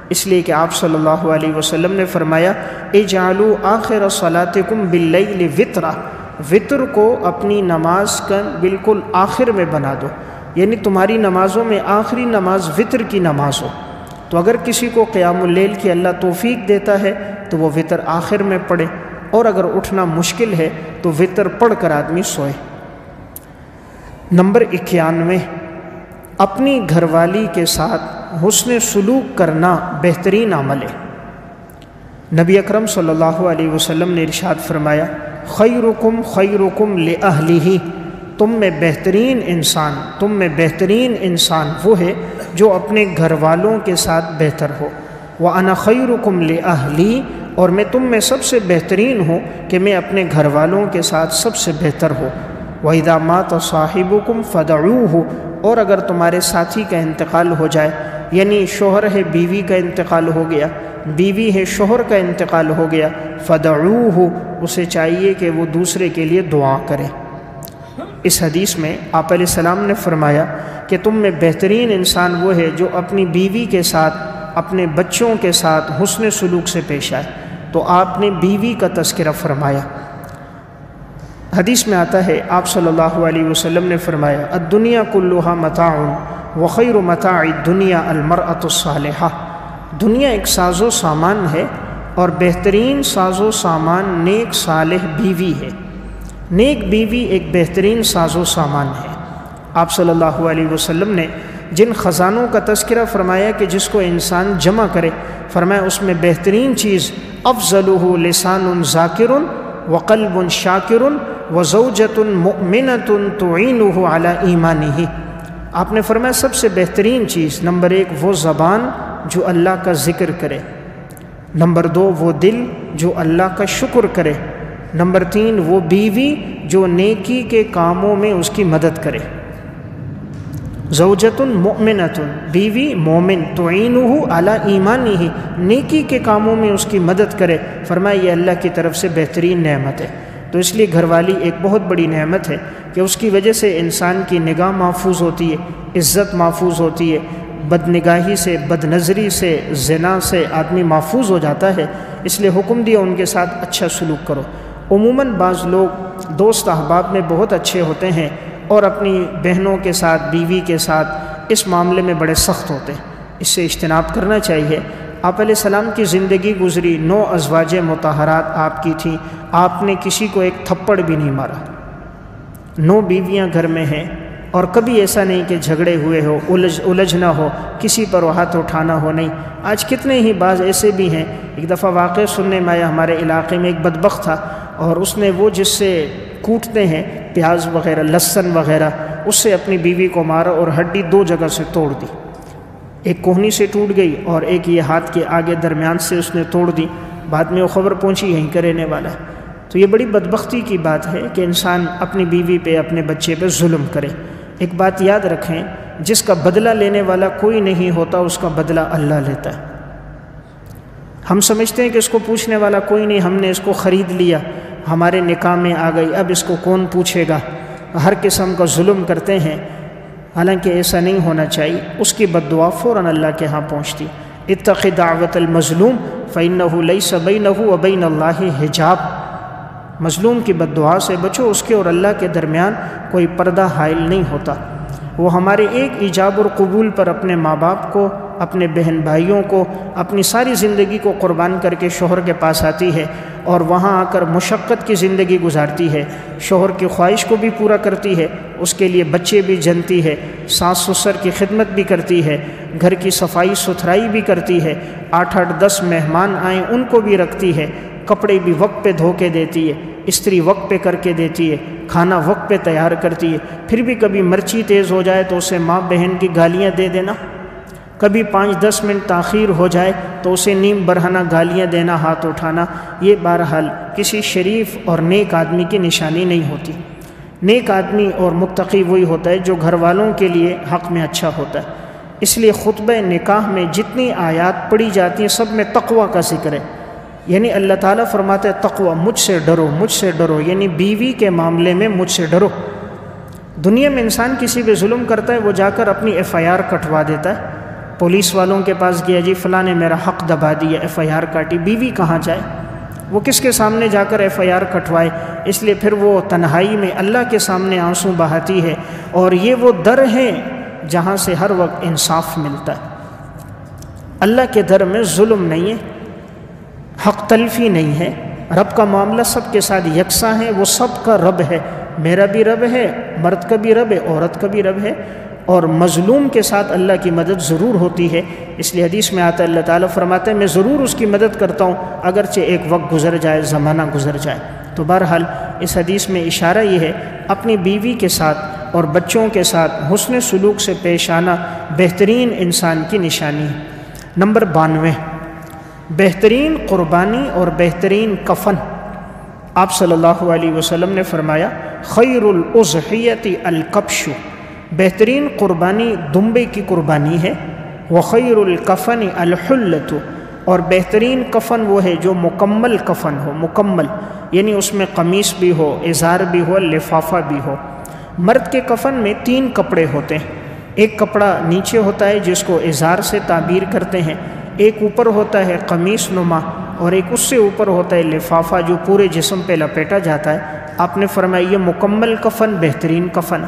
اس لیے کہ آپ صلی اللہ علیہ وسلم نے فرمایا اجعلوا آخر صلاتکم باللیل وطرا، وطر کو اپنی نماز کا بالکل آخر میں بنا دو، یعنی تمہاری نمازوں میں آخری نماز وطر کی نماز ہو۔ تو اگر کسی کو قیام اللیل کی اللہ توفیق دیتا ہے تو وہ وطر آخر میں پڑھے، اور اگر اٹھنا مشکل ہے تو وطر پڑھ کر آدمی سوئے۔ نمبر 91، اپنی گھر والی کے ساتھ حسن سلوک کرنا بہترین عمل ہے۔ نبی اکرم صلی اللہ علیہ وسلم نے ارشاد فرمایا خیرکم خیرکم لأہلہ، تم میں بہترین انسان وہ ہے جو اپنے گھر والوں کے ساتھ بہتر ہو۔ وَأَنَا خَيْرُكُمْ لِأَهْلِي، اور میں تم میں سب سے بہترین ہوں کہ میں اپنے گھر والوں کے ساتھ سب سے بہتر ہوں۔ وَإِذَا مَاتَ صَاحِبُكُمْ فَدَعُوهُ، اور اگر تمہارے ساتھی کا انتقال ہو جائے، یعنی شوہر ہے بیوی کا انتقال ہو گیا، بیوی ہے شوہر کا انتقال ہو گیا، فَدَعُوهُ، اسے چاہیے کہ وہ دوسرے کے لیے دعا کرے۔ اس حدیث میں آپ علیہ السلام نے فرمایا کہ تم میں بہترین انسان وہ ہے جو اپنی بیوی کے ساتھ، اپنے بچوں کے ساتھ حسن سلوک سے پیش آئے، تو آپ نے بیوی کا تذکرہ فرمایا۔ حدیث میں آتا ہے آپ صلی اللہ علیہ وسلم نے فرمایا الدنیا کلھا متاع وخیر متاع الدنیا المرأۃ الصالحہ، دنیا ایک ساز و سامان ہے اور بہترین ساز و سامان نیک صالح بیوی ہے۔ نیک بیوی ایک بہترین ساز و سامان ہے۔ آپ صلی اللہ علیہ وسلم نے جن خزانوں کا تذکرہ فرمایا کہ جس کو انسان جمع کرے، فرمایا اس میں بہترین چیز افضلہ لسان ذاکر وقلب شاکر وزوجۃ مؤمنۃ تعینہ علی ایمانہ، آپ نے فرمایا سب سے بہترین چیز نمبر 1 وہ زبان جو اللہ کا ذکر کرے، نمبر 2 وہ دل جو اللہ کا شکر کرے، نمبر 3 وہ بیوی جو نیکی کے کاموں میں اس کی مدد کرے۔ زوجۃ مؤمنۃ، بیوی مومن، تعینہ علی ایمانہ، نیکی کے کاموں میں اس کی مدد کرے، فرمایا یہ اللہ کی طرف سے بہترین نعمت ہے۔ تو اس لیے گھر والی ایک بہت بڑی نعمت ہے کہ اس کی وجہ سے انسان کی نگاہ محفوظ ہوتی ہے، عزت محفوظ ہوتی ہے، بد نگاہی سے، بد نظری سے، زنا سے آدمی محفوظ ہو جاتا ہے۔ اس لیے حکم دیا ان کے ساتھ اچھا سلوک کرو۔ عموماً بعض لوگ دوست احباب میں بہت اچھے ہوتے ہیں اور اپنی بہنوں کے ساتھ، بیوی کے ساتھ اس معاملے میں بڑے سخت ہوتے ہیں، اس سے اجتناب کرنا چاہیے۔ آپ علیہ السلام کی زندگی گزری، 9 ازواج مطہرات آپ کی تھیں، آپ نے کسی کو ایک تھپڑ بھی نہیں مارا، 9 بیویاں گھر میں ہیں، اور کبھی ایسا نہیں کہ جھگڑے ہوئے ہو، الجھنا ہو، کسی پر ہاتھ اٹھانا ہو، نہیں۔ آج کتنے ہی بعض ایسے بھی ہیں، ایک دفعہ واقعہ سننے میں آیا ہمارے علاقے میں ایک بدبخت تھا، اور اس نے وہ جس سے کوٹتے ہیں پیاز وغیرہ، لہسن وغیرہ، اس سے اپنی بیوی کو مارا اور ہڈی 2 جگہ سے توڑ دی، ایک کوہنی سے ٹوٹ گئی اور ایک یہ ہاتھ کے آگے درمیان سے اس نے توڑ دی۔ بعد میں وہ خبر پہنچی یہیں کا رہنے والا ہے۔ تو یہ بڑی بدبختی کی بات ہے کہ انسان اپنی بیوی پہ، اپنے بچے پہ ظلم کرے۔ ایک بات یاد رکھیں، جس کا بدلہ لینے والا کوئی نہیں ہوتا، اس کا بدلہ اللہ لیتا ہے۔ ہم سمجھتے ہیں کہ اس کو پوچھنے والا کوئی نہیں، ہم نے اس کو خرید لیا، ہمارے نکاح میں آ گئی، اب اس کو کون پوچھے گا، ہر قسم کا ظلم کرتے ہیں، حالانکہ ایسا نہیں ہونا چاہیے۔ اس کی بد دعا فوراً اللہ کے ہاں پہنچتی۔ اتق دعوت المظلوم فإنہ لیس بینہ وبین اللہ حجاب، مظلوم کی بد دعا سے بچو، اس کے اور اللہ کے درمیان کوئی پردہ حائل نہیں ہوتا۔ وہ ہمارے ایک ایجاب اور قبول پر اپنے ماں باپ کو، اپنے بہن بھائیوں کو، اپنی ساری زندگی کو قربان کر کے شوہر کے پاس آتی ہے، اور وہاں آ کر مشقت کی زندگی گزارتی ہے، شوہر کی خواہش کو بھی پورا کرتی ہے، اس کے لیے بچے بھی جنتی ہے، ساس سسر کی خدمت بھی کرتی ہے، گھر کی صفائی ستھرائی بھی کرتی ہے، 8-8 10 مہمان آئیں ان کو بھی رکھتی ہے، کپڑے بھی وقت پہ دھو کے دیتی ہے، استری وقت پہ کر کے دیتی ہے، کھانا وقت پہ تیار کرتی ہے۔ پھر بھی کبھی مرچی تیز ہو جائے تو اسے ماں بہن کی گالیاں دے دینا، کبھی 5-10 منٹ تاخیر ہو جائے تو اسے نیم برہنہ گالیاں دینا، ہاتھ اٹھانا، یہ بہرحال کسی شریف اور نیک آدمی کی نشانی نہیں ہوتی۔ نیک آدمی اور متقی وہی ہوتا ہے جو گھر والوں کے لیے حق میں اچھا ہوتا ہے۔ اس لیے خطبہ نکاح میں جتنی آیات پڑھی جاتی ہیں سب میں تقوی کا ذکر ہے، یعنی اللہ تعالیٰ فرماتے ہیں تقوی، مجھ سے ڈرو، مجھ سے ڈرو، یعنی بیوی کے معاملے میں مجھ سے ڈرو۔ دنیا میں انسان کسی پہ ظلم کرتا ہے، وہ جا کر اپنی ایف آئی آر کٹوا دیتا ہے، پولیس والوں کے پاس گیا، جی فلاں نے میرا حق دبا دیا، ایف آئی آر کاٹی۔ بیوی کہاں جائے؟ وہ کس کے سامنے جا کر ایف آئی آر کٹوائے؟ اس لیے پھر وہ تنہائی میں اللہ کے سامنے آنسو بہاتی ہے، اور یہ وہ در ہے جہاں سے ہر وقت انصاف ملتا ہے۔ اللہ کے در میں ظلم نہیں ہے، حق تلفی نہیں ہے، رب کا معاملہ سب کے ساتھ یکساں ہے، وہ سب کا رب ہے، میرا بھی رب ہے، مرد کا بھی رب ہے، عورت کا بھی رب ہے، اور مظلوم کے ساتھ اللہ کی مدد ضرور ہوتی ہے۔ اس لیے حدیث میں آتا ہے اللہ تعالیٰ فرماتا ہے میں ضرور اس کی مدد کرتا ہوں اگرچہ ایک وقت گزر جائے، زمانہ گزر جائے۔ تو بہرحال اس حدیث میں اشارہ یہ ہے اپنی بیوی کے ساتھ اور بچوں کے ساتھ حسن سلوک سے پیش آنا بہترین انسان کی نشانی ہے۔ نمبر 92، بہترین قربانی اور بہترین کفن۔ آپ صلی اللہ علیہ وسلم نے فرمایا خیر الاضحیۃ الکبش، بہترین قربانی دمبے کی قربانی ہے، وخیر الکفن الحلۃ، اور بہترین کفن وہ ہے جو مکمل کفن ہو، مکمل یعنی اس میں قمیص بھی ہو، ازار بھی ہو، لفافہ بھی ہو۔ مرد کے کفن میں 3 کپڑے ہوتے ہیں، ایک کپڑا نیچے ہوتا ہے جس کو ازار سے تعبیر کرتے ہیں، ایک اوپر ہوتا ہے قمیص نما، اور ایک اس سے اوپر ہوتا ہے لفافہ جو پورے جسم پہ لپیٹا جاتا ہے۔ آپ نے فرمایا یہ مکمل کفن بہترین کفن،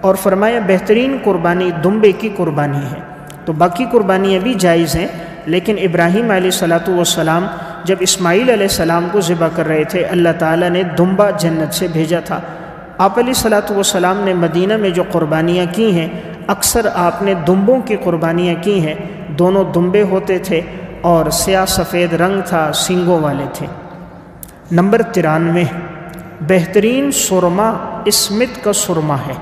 اور فرمایا بہترین قربانی دمبے کی قربانی ہے۔ تو باقی قربانیاں بھی جائز ہیں، لیکن ابراہیم علیہ السلام جب اسماعیل علیہ السلام کو ذبح کر رہے تھے اللہ تعالیٰ نے دمبا جنت سے بھیجا تھا۔ آپ علیہ السلام نے مدینہ میں جو قربانیاں کی ہیں اکثر آپ نے دمبوں کی قربانیاں کی ہیں، دونوں دمبے ہوتے تھے اور سیاہ سفید رنگ تھا، سینگوں والے تھے۔ نمبر 93، بہترین سرما اسمت کا سرما ہے۔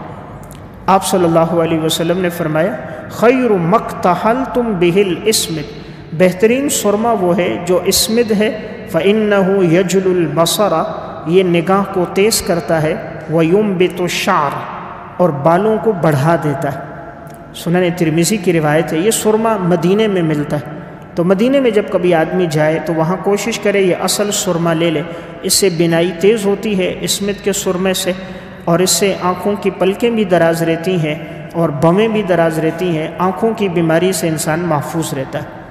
آپ صلی اللہ علیہ وسلم نے فرمایا خیر مقتحلتم بہ الاسمد، بہترین سرما وہ ہے جو اسمد ہے، فإنہ یجل البصر، یہ نگاہ کو تیز کرتا ہے، وینبت الشعر، اور بالوں کو بڑھا دیتا ہے۔ سنن ترمذی کی روایت ہے، یہ سرما مدینے میں ملتا ہے، تو مدینے میں جب کبھی آدمی جائے تو وہاں کوشش کرے یہ اصل سرما لے لے، اس سے بینائی تیز ہوتی ہے اسمت کے سرمے سے، اور اس سے آنکھوں کی پلکیں بھی دراز رہتی ہیں اور بمیں بھی دراز رہتی ہیں، آنکھوں کی بیماری سے انسان محفوظ رہتا ہے۔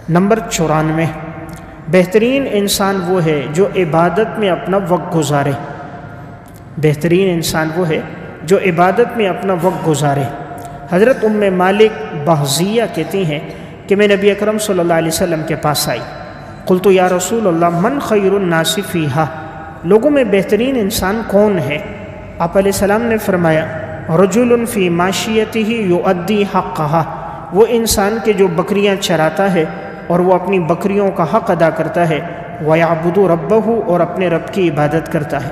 نمبر 94، بہترین انسان وہ ہے جو عبادت میں اپنا وقت گزارے، بہترین انسان وہ ہے جو عبادت میں اپنا وقت گزارے۔ حضرت ام مالک بہزیہ کہتی ہیں کہ میں نبی اکرم صلی اللہ علیہ وسلم کے پاس آئی، قلت یا رسول اللہ من خیر الناس فیہا، لوگوں میں بہترین انسان کون ہے؟ آپ علیہ السلام نے فرمایا رجل فی ماشیتہ یؤدی حقہا، وہ انسان کے جو بکریاں چراتا ہے اور وہ اپنی بکریوں کا حق ادا کرتا ہے، ویعبد ربہ، اور اپنے رب کی عبادت کرتا ہے،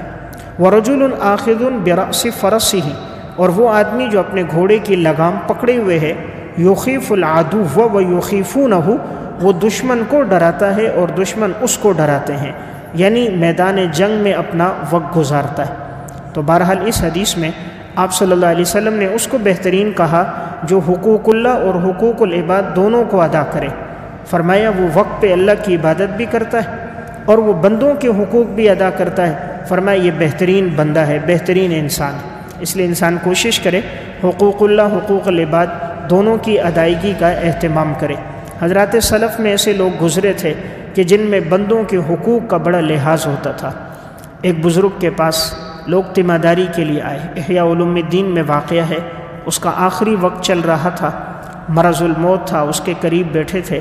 ورجل آخذ برأس فرسہ، اور وہ آدمی جو اپنے گھوڑے کی لگام پکڑے ہوئے ہے، یخیف العدو ویخیفونہ، وہ دشمن کو ڈراتا ہے اور دشمن اس کو ڈراتے ہیں، یعنی میدان جنگ میں اپنا وقت گزارتا ہے۔ تو بہرحال اس حدیث میں آپ صلی اللہ علیہ وسلم نے اس کو بہترین کہا جو حقوق اللہ اور حقوق العباد دونوں کو ادا کرے۔ فرمایا وہ وقت پہ اللہ کی عبادت بھی کرتا ہے اور وہ بندوں کے حقوق بھی ادا کرتا ہے، فرمایا یہ بہترین بندہ ہے، بہترین انسان ہے۔ اس لیے انسان کوشش کرے حقوق اللہ حقوق العباد دونوں کی ادائیگی کا اہتمام کرے۔ حضرات سلف میں ایسے لوگ گزرے تھے کہ جن میں بندوں کے حقوق کا بڑا لحاظ ہوتا تھا۔ ایک بزرگ کے پاس لوگ تیمارداری کے لیے آئے، احیاء علوم الدین میں واقعہ ہے، اس کا آخری وقت چل رہا تھا، مرض الموت تھا، اس کے قریب بیٹھے تھے،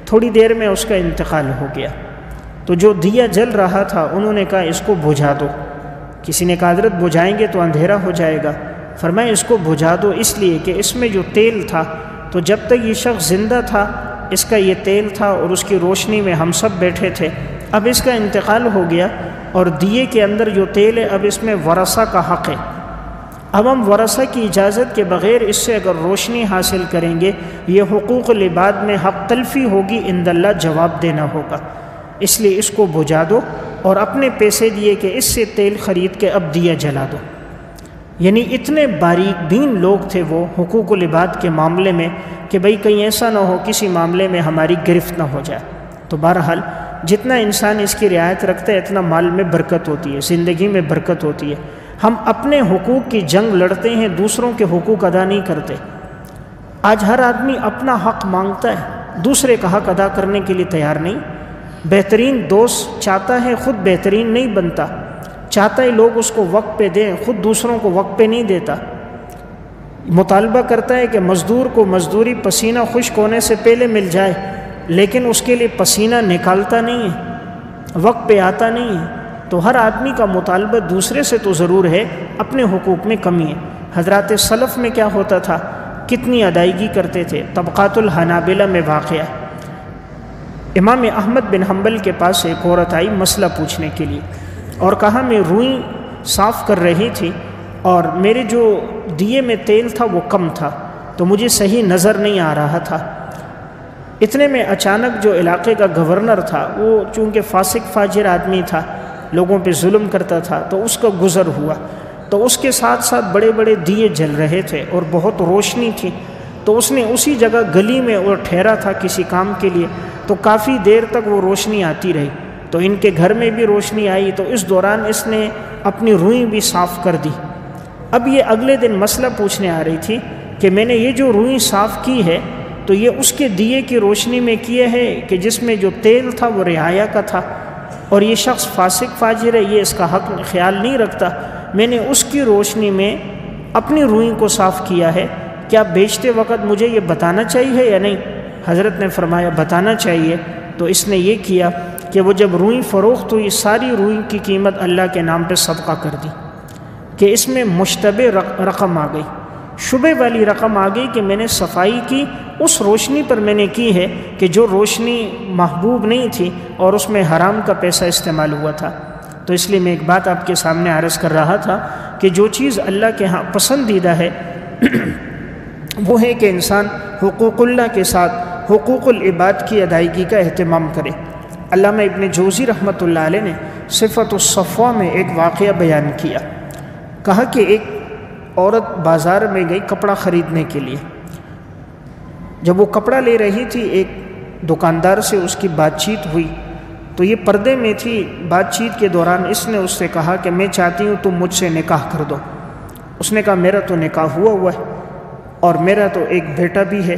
تھوڑی دیر میں اس کا انتقال ہو گیا۔ تو جو دیا جل رہا تھا انہوں نے کہا اس کو بجھا دو۔ کسی نے کہا حضرت بجھائیں گے تو اندھیرا ہو جائے گا، فرمایا اس کو بجھا دو، اس لیے کہ اس میں جو تیل تھا تو جب تک یہ شخص زندہ تھا اس کا یہ تیل تھا اور اس کی روشنی میں ہم سب بیٹھے تھے، اب اس کا انتقال ہو گیا اور دیے کے اندر جو تیل ہے اب اس میں ورثہ کا حق ہے، اب ہم ورثہ کی اجازت کے بغیر اس سے اگر روشنی حاصل کریں گے یہ حقوق العباد میں حق تلفی ہوگی، عند اللہ جواب دینا ہوگا، اس لیے اس کو بجھا دو اور اپنے پیسے دیے کہ اس سے تیل خرید کے اب دیا جلا دو۔ یعنی اتنے باریک بین لوگ تھے وہ حقوق العباد کے معاملے میں کہ بھئی کہیں ایسا نہ ہو کسی معاملے میں ہماری گرفت نہ ہو جائے۔ تو بہرحال جتنا انسان اس کی رعایت رکھتا ہے اتنا مال میں برکت ہوتی ہے، زندگی میں برکت ہوتی ہے۔ ہم اپنے حقوق کی جنگ لڑتے ہیں، دوسروں کے حقوق ادا نہیں کرتے۔ آج ہر آدمی اپنا حق مانگتا ہے، دوسرے کا حق ادا کرنے کے لیے تیار نہیں۔ بہترین دوست چاہتا ہے، خود بہترین نہیں بنتا، چاہتا ہے لوگ اس کو وقت پہ دیں، خود دوسروں کو وقت پہ نہیں دیتا۔ مطالبہ کرتا ہے کہ مزدور کو مزدوری پسینہ خشک ہونے سے پہلے مل جائے، لیکن اس کے لیے پسینہ نکالتا نہیں ہے، وقت پہ آتا نہیں ہے۔ تو ہر آدمی کا مطالبہ دوسرے سے تو ضرور ہے، اپنے حقوق میں کمی ہے۔ حضرات سلف میں کیا ہوتا تھا، کتنی ادائیگی کرتے تھے۔ طبقات الحنابلہ میں واقعہ، امام احمد بن حنبل کے پاس ایک عورت آئی مسئلہ پوچھنے کے لیے اور کہا میں روئی صاف کر رہی تھی اور میرے جو دیے میں تیل تھا وہ کم تھا، تو مجھے صحیح نظر نہیں آ رہا تھا۔ اتنے میں اچانک جو علاقے کا گورنر تھا، وہ چونکہ فاسق فاجر آدمی تھا، لوگوں پہ ظلم کرتا تھا، تو اس کا گزر ہوا، تو اس کے ساتھ ساتھ بڑے بڑے دیے جل رہے تھے اور بہت روشنی تھی، تو اس نے اسی جگہ گلی میں اور ٹھہرا تھا کسی کام کے لیے، تو کافی دیر تک وہ روشنی آتی رہی، تو ان کے گھر میں بھی روشنی آئی، تو اس دوران اس نے اپنی روئی بھی صاف کر دی۔ اب یہ اگلے دن مسئلہ پوچھنے آ رہی تھی کہ میں نے یہ جو روئی صاف کی ہے تو یہ اس کے دیے کی روشنی میں کیے ہے کہ جس میں جو تیل تھا وہ رعایا کا تھا، اور یہ شخص فاسق فاجر ہے، یہ اس کا حق خیال نہیں رکھتا، میں نے اس کی روشنی میں اپنی روئی کو صاف کیا ہے، کیا بیچتے وقت مجھے یہ بتانا چاہیے یا نہیں؟ حضرت نے فرمایا بتانا چاہیے۔ تو اس نے یہ کیا کہ وہ جب روئی فروخت ہوئی، ساری روئی کی قیمت اللہ کے نام پہ صدقہ کر دی، کہ اس میں مشتبہ رقم آ گئی، شبہ والی رقم آ گئی کہ میں نے صفائی کی اس روشنی پر میں نے کی ہے کہ جو روشنی محبوب نہیں تھی اور اس میں حرام کا پیسہ استعمال ہوا تھا۔ تو اس لیے میں ایک بات آپ کے سامنے عرض کر رہا تھا کہ جو چیز اللہ کے ہاں پسندیدہ ہے وہ ہے کہ انسان حقوق اللہ کے ساتھ حقوق العباد کی ادائیگی کا اہتمام کرے۔ علامہ ابن جوزی رحمۃ اللہ علیہ نے صفت الصفوہ میں ایک واقعہ بیان کیا، کہا کہ ایک عورت بازار میں گئی کپڑا خریدنے کے لیے، جب وہ کپڑا لے رہی تھی ایک دکاندار سے اس کی بات چیت ہوئی، تو یہ پردے میں تھی۔ بات چیت کے دوران اس نے اس سے کہا کہ میں چاہتی ہوں تم مجھ سے نکاح کر دو۔ اس نے کہا میرا تو نکاح ہوا ہے اور میرا تو ایک بیٹا بھی ہے۔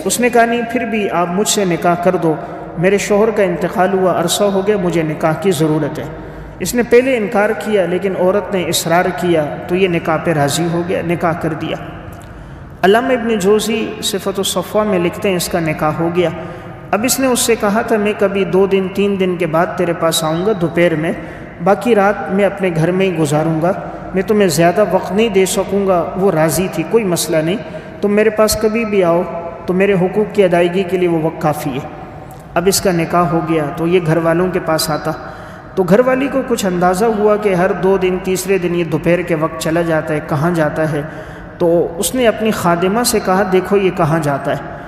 اس نے کہا نہیں، پھر بھی آپ مجھ سے نکاح کر دو، میرے شوہر کا انتقال ہوا، عرصہ ہو گیا، مجھے نکاح کی ضرورت ہے۔ اس نے پہلے انکار کیا لیکن عورت نے اصرار کیا تو یہ نکاح پہ راضی ہو گیا، نکاح کر دیا۔ علامہ ابن جوزی صفت الصفوہ میں لکھتے ہیں اس کا نکاح ہو گیا۔ اب اس نے اس سے کہا تھا میں کبھی 2 دن 3 دن کے بعد تیرے پاس آؤں گا دوپہر میں، باقی رات میں اپنے گھر میں ہی گزاروں گا، میں تمہیں زیادہ وقت نہیں دے سکوں گا۔ وہ راضی تھی، کوئی مسئلہ نہیں، تم میرے پاس کبھی بھی آؤ، تو میرے حقوق کی ادائیگی کے لیے وہ وقت کافی ہے۔ اب اس کا نکاح ہو گیا تو یہ گھر والوں کے پاس آتا، تو گھر والی کو کچھ اندازہ ہوا کہ ہر 2 دن تیسرے دن یہ دوپہر کے وقت چلا جاتا ہے، کہاں جاتا ہے؟ تو اس نے اپنی خادمہ سے کہا دیکھو یہ کہاں جاتا ہے۔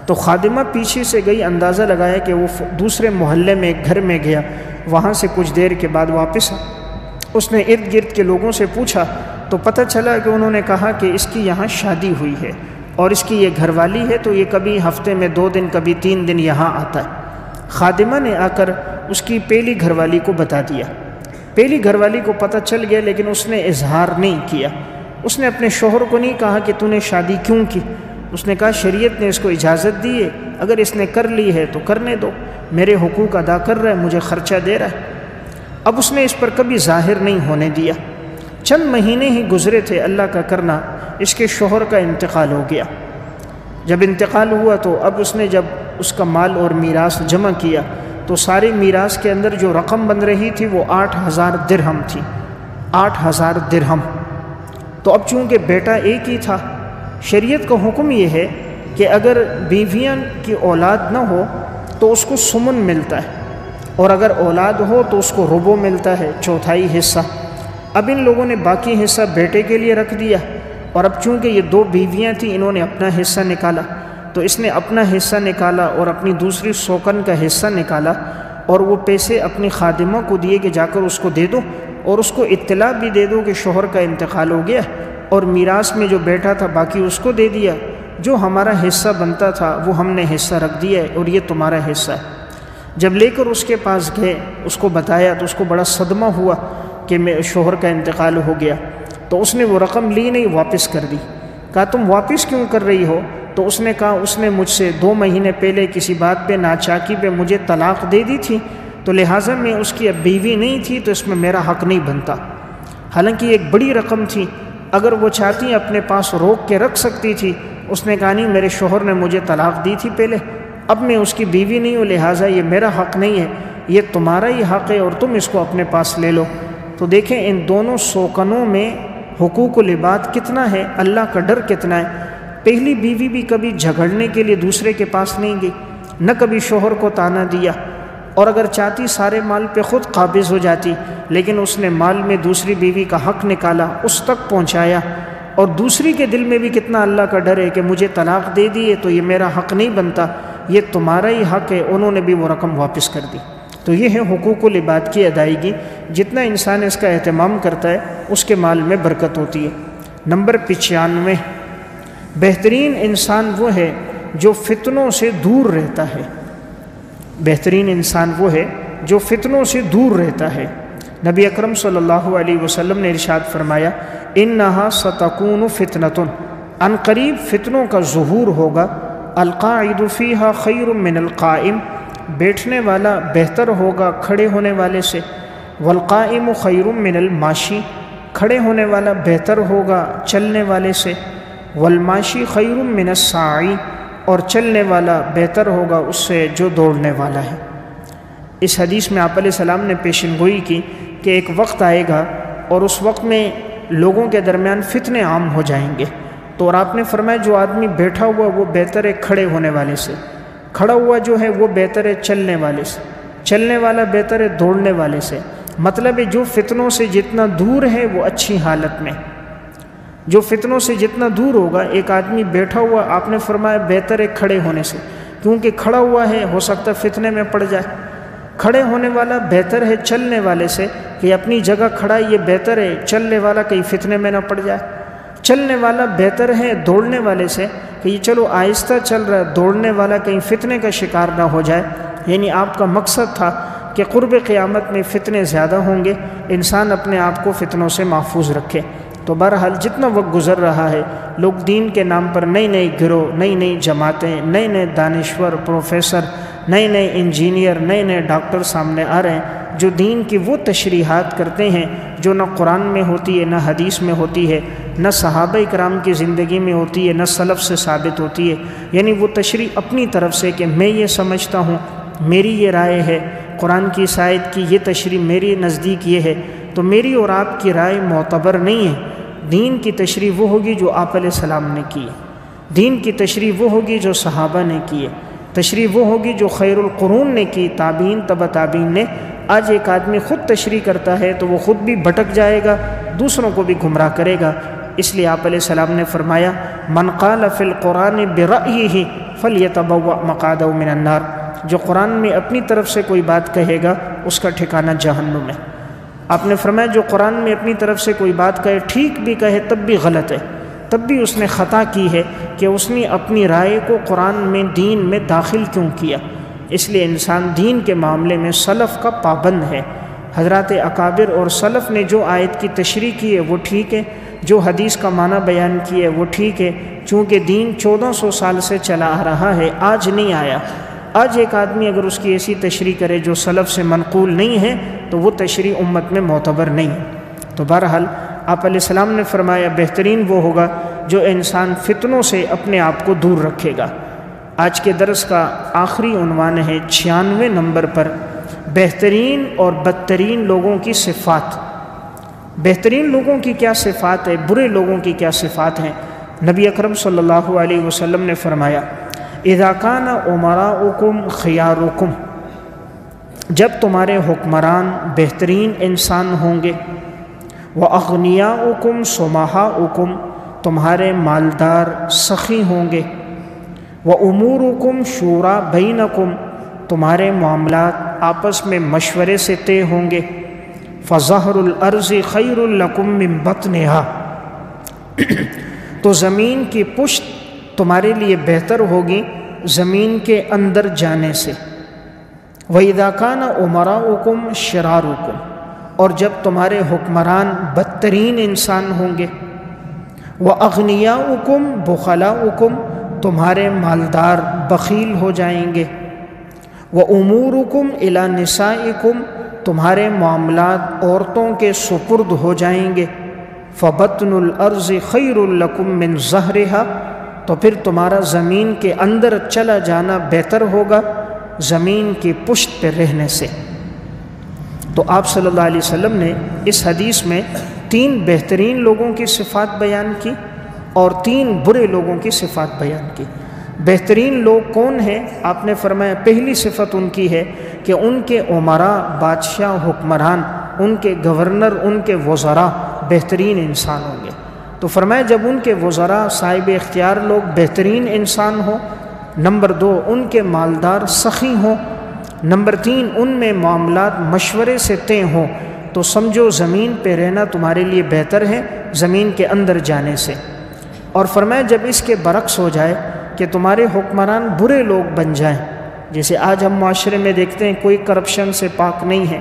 تو خادمہ پیچھے سے گئی، اندازہ لگایا کہ وہ دوسرے محلے میں ایک گھر میں گیا، وہاں سے کچھ دیر کے بعد واپس اس نے ارد گرد کے لوگوں سے پوچھا تو پتہ چلا کہ انہوں نے کہا کہ اس کی یہاں شادی ہوئی ہے اور اس کی یہ گھر والی ہے، تو یہ کبھی ہفتے میں 2 دن کبھی 3 دن یہاں آتا ہے۔ خادمہ نے آ کر اس کی پہلی گھر والی کو بتا دیا۔ پہلی گھر والی کو پتہ چل گیا لیکن اس نے اظہار نہیں کیا، اس نے اپنے شوہر کو نہیں کہا کہ تو نے شادی کیوں کی۔ اس نے کہا شریعت نے اس کو اجازت دی ہے، اگر اس نے کر لی ہے تو کرنے دو، میرے حقوق ادا کر رہا ہے، مجھے خرچہ دے رہا ہے۔ اب اس نے اس پر کبھی ظاہر نہیں ہونے دیا۔ چند مہینے ہی گزرے تھے، اللہ کا کرنا اس کے شوہر کا انتقال ہو گیا۔ جب انتقال ہوا تو اب اس نے جب اس کا مال اور میراث جمع کیا تو ساری میراث کے اندر جو رقم بن رہی تھی وہ 8000 درہم تھی، 8000 درہم۔ تو اب چونکہ بیٹا ایک ہی تھا، شریعت کا حکم یہ ہے کہ اگر بیویاں کی اولاد نہ ہو تو اس کو سمن ملتا ہے، اور اگر اولاد ہو تو اس کو ربع ملتا ہے، چوتھائی حصہ۔ اب ان لوگوں نے باقی حصہ بیٹے کے لیے رکھ دیا، اور اب چونکہ یہ 2 بیویاں تھیں انہوں نے اپنا حصہ نکالا، تو اس نے اپنا حصہ نکالا اور اپنی دوسری سوکن کا حصہ نکالا، اور وہ پیسے اپنی خادمہ کو دیے کہ جا کر اس کو دے دو، اور اس کو اطلاع بھی دے دو کہ شوہر کا انتقال ہو گیا اور میراث میں جو بیٹا تھا باقی اس کو دے دیا، جو ہمارا حصہ بنتا تھا وہ ہم نے حصہ رکھ دیا ہے اور یہ تمہارا حصہ ہے۔ جب لے کر اس کے پاس گئے، اس کو بتایا تو اس کو بڑا صدمہ ہوا کہ شوہر کا انتقال ہو گیا، تو اس نے وہ رقم لی نہیں، واپس کر دی۔ کہا تم واپس کیوں کر رہی ہو؟ تو اس نے کہا اس نے مجھ سے 2 مہینے پہلے کسی بات پہ ناچاکی پہ مجھے طلاق دے دی تھی، تو لہٰذا میں اس کی اب بیوی نہیں تھی تو اس میں میرا حق نہیں بنتا۔ حالانکہ ایک بڑی رقم تھی، اگر وہ چاہتی اپنے پاس روک کے رکھ سکتی تھی۔ اس نے کہا نہیں، میرے شوہر نے مجھے طلاق دی تھی پہلے، اب میں اس کی بیوی نہیں ہوں، لہٰذا یہ میرا حق نہیں ہے، یہ تمہارا ہی حق ہے اور تم اس کو اپنے پاس لے لو۔ تو دیکھیں ان دونوں سوکنوں میں حقوق العباد کتنا ہے، اللہ کا ڈر کتنا ہے۔ پہلی بیوی بھی کبھی جھگڑنے کے لیے دوسرے کے پاس نہیں گئی، نہ کبھی شوہر کو تانا دیا، اور اگر چاہتی سارے مال پہ خود قابض ہو جاتی، لیکن اس نے مال میں دوسری بیوی کا حق نکالا، اس تک پہنچایا، اور دوسری کے دل میں بھی کتنا اللہ کا ڈر ہے کہ مجھے طلاق دے دی ہے تو یہ میرا حق نہیں بنتا، یہ تمہارا ہی حق ہے، انہوں نے بھی وہ رقم واپس کر دی۔ تو یہ ہے حقوق العباد کی ادائیگی، جتنا انسان اس کا اہتمام کرتا ہے اس کے مال میں برکت ہوتی ہے۔ نمبر 95، بہترین انسان وہ ہے جو فتنوں سے دور رہتا ہے۔ بہترین انسان وہ ہے جو فتنوں سے دور رہتا ہے۔ نبی اکرم صلی اللہ علیہ وسلم نے ارشاد فرمایا، انہا ستکون فتنۃ، ان قریب فتنوں کا ظہور ہوگا، القاعد فیہا خیر من القائم، بیٹھنے والا بہتر ہوگا کھڑے ہونے والے سے، والقائم خیر من الماشی، کھڑے ہونے والا بہتر ہوگا چلنے والے سے، والماشی خیر من الساعی، اور چلنے والا بہتر ہوگا اس سے جو دوڑنے والا ہے۔ اس حدیث میں آپ علیہ السلام نے پیشن گوئی کی کہ ایک وقت آئے گا اور اس وقت میں لوگوں کے درمیان فتنے عام ہو جائیں گے، تو اور آپ نے فرمایا جو آدمی بیٹھا ہوا وہ بہتر ہے کھڑے ہونے والے سے، کھڑا ہوا جو ہے وہ بہتر ہے چلنے والے سے، چلنے والا بہتر ہے دوڑنے والے سے۔ مطلب ہے جو فتنوں سے جتنا دور ہے وہ اچھی حالت میں، جو فتنوں سے جتنا دور ہوگا۔ ایک آدمی بیٹھا ہوا آپ نے فرمایا بہتر ہے کھڑے ہونے سے، کیونکہ کھڑا ہوا ہے ہو سکتا ہے فتنے میں پڑ جائے۔ کھڑے ہونے والا بہتر ہے چلنے والے سے، کہ اپنی جگہ کھڑا ہے یہ بہتر ہے، چلنے والا کہیں فتنے میں نہ پڑ جائے۔ چلنے والا بہتر ہے دوڑنے والے سے، کہ یہ چلو آہستہ چل رہا ہے، دوڑنے والا کہیں فتنے کا شکار نہ ہو جائے۔ یعنی آپ کا مقصد تھا کہ قرب قیامت میں فتنے زیادہ ہوں گے، انسان اپنے آپ کو فتنوں سے محفوظ رکھے۔ تو بہرحال جتنا وقت گزر رہا ہے، لوگ دین کے نام پر نئی نئی گروہ، نئی نئی جماعتیں، نئے نئے دانشور، پروفیسر، نئے نئے انجینئر، نئے نئے ڈاکٹر سامنے آ رہے ہیں، جو دین کی وہ تشریحات کرتے ہیں جو نہ قرآن میں ہوتی ہے، نہ حدیث میں ہوتی ہے، نہ صحابہ کرام کی زندگی میں ہوتی ہے، نہ سلف سے ثابت ہوتی ہے۔ یعنی وہ تشریح اپنی طرف سے کہ میں یہ سمجھتا ہوں، میری یہ رائے ہے، قرآن کی اس آیت کی یہ تشریح میری نزدیک یہ ہے، تو میری اور آپ کی رائے معتبر نہیں ہے۔ دین کی تشریح وہ ہوگی جو آپ علیہ السلام نے کی ہے، دین کی تشریح وہ ہوگی جو صحابہ نے کی ہے، تشریح وہ ہوگی جو خیر القرون نے کی، تابعین تبع تابعین نے۔ آج ایک آدمی خود تشریح کرتا ہے تو وہ خود بھی بھٹک جائے گا، دوسروں کو بھی گمراہ کرے گا۔ اس لیے آپ علیہ السلام نے فرمایا، من قال فی القرآن برأیہ فلیتبوأ مقعدہ من النار، جو قرآن میں اپنی طرف سے کوئی بات کہے گا اس کا ٹھکانہ جہنم ہے۔ آپ نے فرمایا جو قرآن میں اپنی طرف سے کوئی بات کہے، ٹھیک بھی کہے تب بھی غلط ہے، تب بھی اس نے خطا کی ہے کہ اس نے اپنی رائے کو قرآن میں دین میں داخل کیوں کیا۔ اس لیے انسان دین کے معاملے میں سلف کا پابند ہے۔ حضرات اکابر اور سلف نے جو آیت کی تشریح کی ہے وہ ٹھیک ہے، جو حدیث کا معنی بیان کیا ہے وہ ٹھیک ہے، چونکہ دین 1400 سال سے چلا آ رہا ہے، آج نہیں آیا۔ آج ایک آدمی اگر اس کی ایسی تشریح کرے جو سلف سے منقول نہیں ہے تو وہ تشریح امت میں معتبر نہیں ہے۔ تو بہرحال آپ علیہ السلام نے فرمایا بہترین وہ ہوگا جو انسان فتنوں سے اپنے آپ کو دور رکھے گا۔ آج کے درس کا آخری عنوان ہے 96 نمبر پر، بہترین اور بدترین لوگوں کی صفات۔ بہترین لوگوں کی کیا صفات ہے، برے لوگوں کی کیا صفات ہیں؟ نبی اکرم صلی اللہ علیہ وسلم نے فرمایا، اذا کان امراؤکم خیارکم، جب تمہارے حکمران بہترین انسان ہوں گے، واغنیاؤکم سمحاؤکم، تمہارے مالدار سخی ہوں گے، وامورکم شورا بینکم، تمہارے معاملات آپس میں مشورے سے طے ہوں گے، فَظَهْرُ الْأَرْضِ خَيْرٌ لَكُم مِّن بَطْنِهَا، تو زمین کی پشت تمہارے لیے بہتر ہوگی زمین کے اندر جانے سے۔ وَإِذَا كَانَ أُمَرَاؤُكُمْ شِرَارُكُمْ، اور جب تمہارے حکمران بدترین انسان ہوں گے۔ وَأَغْنِيَاؤُكُمْ بُخَلَاؤُكُمْ، تمہارے مالدار بخیل ہو جائیں گے۔ وَأُمُورُكُمْ إِلَى نِسَائِكُمْ، تمہارے معاملات عورتوں کے سپرد ہو جائیں گے۔ فَبَطْنُ الْأَرْضِ خَيْرٌ لَكُم مِّن ظَهْرِهَا، تو پھر تمہارا زمین کے اندر چلا جانا بہتر ہوگا زمین کی پشت پہ رہنے سے۔ تو آپ صلی اللہ علیہ وسلم نے اس حدیث میں 3 بہترین لوگوں کی صفات بیان کی اور 3 برے لوگوں کی صفات بیان کی۔ بہترین لوگ کون ہیں؟ آپ نے فرمایا پہلی صفت ان کی ہے کہ ان کے عمراء، بادشاہ، حکمران، ان کے گورنر، ان کے وزراء بہترین انسان ہوں گے۔ تو فرمایا جب ان کے وزراء، صاحب اختیار لوگ بہترین انسان ہوں، نمبر 2 ان کے مالدار سخی ہوں، نمبر 3 ان میں معاملات مشورے سے طے ہوں، تو سمجھو زمین پہ رہنا تمہارے لیے بہتر ہے زمین کے اندر جانے سے۔ اور فرمایا جب اس کے برعکس ہو جائے کہ تمہارے حکمران برے لوگ بن جائیں، جیسے آج ہم معاشرے میں دیکھتے ہیں کوئی کرپشن سے پاک نہیں ہے،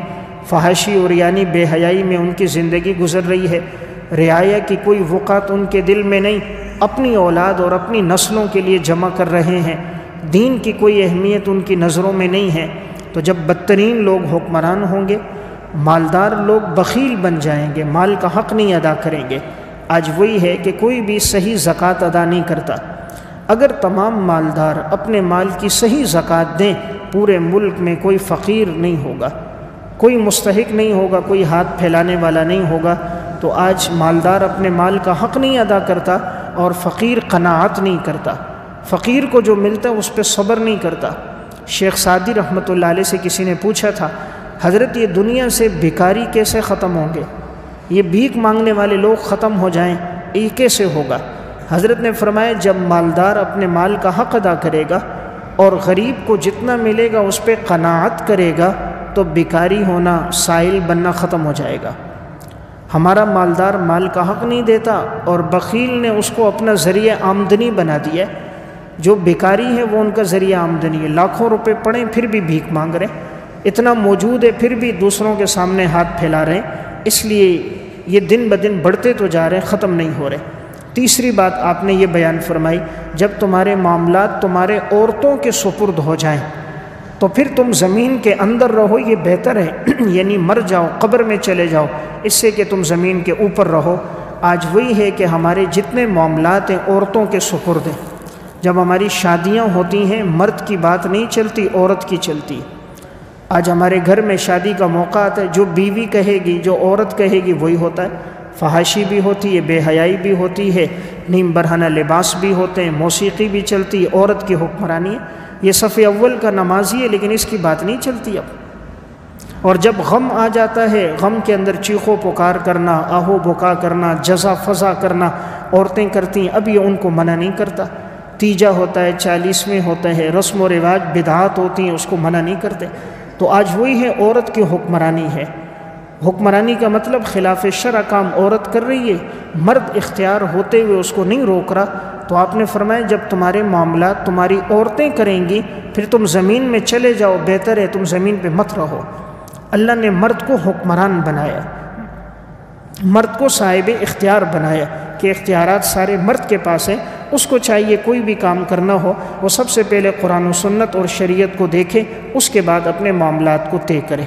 فحاشی اور یعنی بے حیائی میں ان کی زندگی گزر رہی ہے، رعایا کی کوئی وقعت ان کے دل میں نہیں، اپنی اولاد اور اپنی نسلوں کے لیے جمع کر رہے ہیں، دین کی کوئی اہمیت ان کی نظروں میں نہیں ہے۔ تو جب بدترین لوگ حکمران ہوں گے، مالدار لوگ بخیل بن جائیں گے، مال کا حق نہیں ادا کریں گے۔ آج وہی ہے کہ کوئی بھی صحیح زکوٰۃ ادا نہیں کرتا۔ اگر تمام مالدار اپنے مال کی صحیح زکوٰۃ دیں، پورے ملک میں کوئی فقیر نہیں ہوگا، کوئی مستحق نہیں ہوگا، کوئی ہاتھ پھیلانے والا نہیں ہوگا۔ تو آج مالدار اپنے مال کا حق نہیں ادا کرتا اور فقیر قناعت نہیں کرتا، فقیر کو جو ملتا ہے اس پہ صبر نہیں کرتا۔ شیخ سعدی رحمۃ اللہ علیہ سے کسی نے پوچھا تھا، حضرت یہ دنیا سے بھکاری کیسے ختم ہوں گے؟ یہ بھیک مانگنے والے لوگ ختم ہو جائیں، یہ کیسے ہوگا؟ حضرت نے فرمایا جب مالدار اپنے مال کا حق ادا کرے گا اور غریب کو جتنا ملے گا اس پہ قناعت کرے گا تو بیکاری ہونا، سائل بننا ختم ہو جائے گا۔ ہمارا مالدار مال کا حق نہیں دیتا اور بخیل نے اس کو اپنا ذریعہ آمدنی بنا دیا ہے۔ جو بیکاری ہے وہ ان کا ذریعہ آمدنی ہے، لاکھوں روپے پڑیں پھر بھی بھیک مانگ رہے ہیں، اتنا موجود ہے پھر بھی دوسروں کے سامنے ہاتھ پھیلا رہے ہیں۔ اس لیے یہ دن بدن بڑھتے تو جا رہے ہیں، ختم نہیں ہو رہے۔ تیسری بات آپ نے یہ بیان فرمائی، جب تمہارے معاملات تمہارے عورتوں کے سپرد ہو جائیں تو پھر تم زمین کے اندر رہو، یہ بہتر ہے، یعنی مر جاؤ، قبر میں چلے جاؤ، اس سے کہ تم زمین کے اوپر رہو۔ آج وہی ہے کہ ہمارے جتنے معاملات ہیں عورتوں کے سپرد ہیں۔ جب ہماری شادیاں ہوتی ہیں مرد کی بات نہیں چلتی، عورت کی چلتی۔ آج ہمارے گھر میں شادی کا موقع آتا ہے، جو بیوی کہے گی، جو عورت کہے گی وہی ہوتا ہے۔ فحاشی بھی ہوتی ہے، بے حیائی بھی ہوتی ہے، نیم برہنہ لباس بھی ہوتے ہیں، موسیقی بھی چلتی ہے، عورت کی حکمرانی ہے۔ یہ صف اول کا نمازی ہے لیکن اس کی بات نہیں چلتی اب۔ اور جب غم آ جاتا ہے، غم کے اندر چیخو پکار کرنا، آہو بکا کرنا، جزا فضا کرنا عورتیں کرتی ہیں، اب یہ ان کو منع نہیں کرتا۔ تیجا ہوتا ہے، 40ویں ہوتا ہے، رسم و رواج بدعات ہوتی ہیں، اس کو منع نہیں کرتے۔ تو آج وہی ہے، عورت کی حکمرانی ہے۔ حکمرانی کا مطلب خلاف شرع کام عورت کر رہی ہے، مرد اختیار ہوتے ہوئے اس کو نہیں روک رہا۔ تو آپ نے فرمایا جب تمہارے معاملات تمہاری عورتیں کریں گی پھر تم زمین میں چلے جاؤ، بہتر ہے تم زمین پہ مت رہو۔ اللہ نے مرد کو حکمران بنایا، مرد کو صاحب اختیار بنایا کہ اختیارات سارے مرد کے پاس ہیں۔ اس کو چاہیے کوئی بھی کام کرنا ہو وہ سب سے پہلے قرآن و سنت اور شریعت کو دیکھے، اس کے بعد اپنے معاملات کو طے کرے۔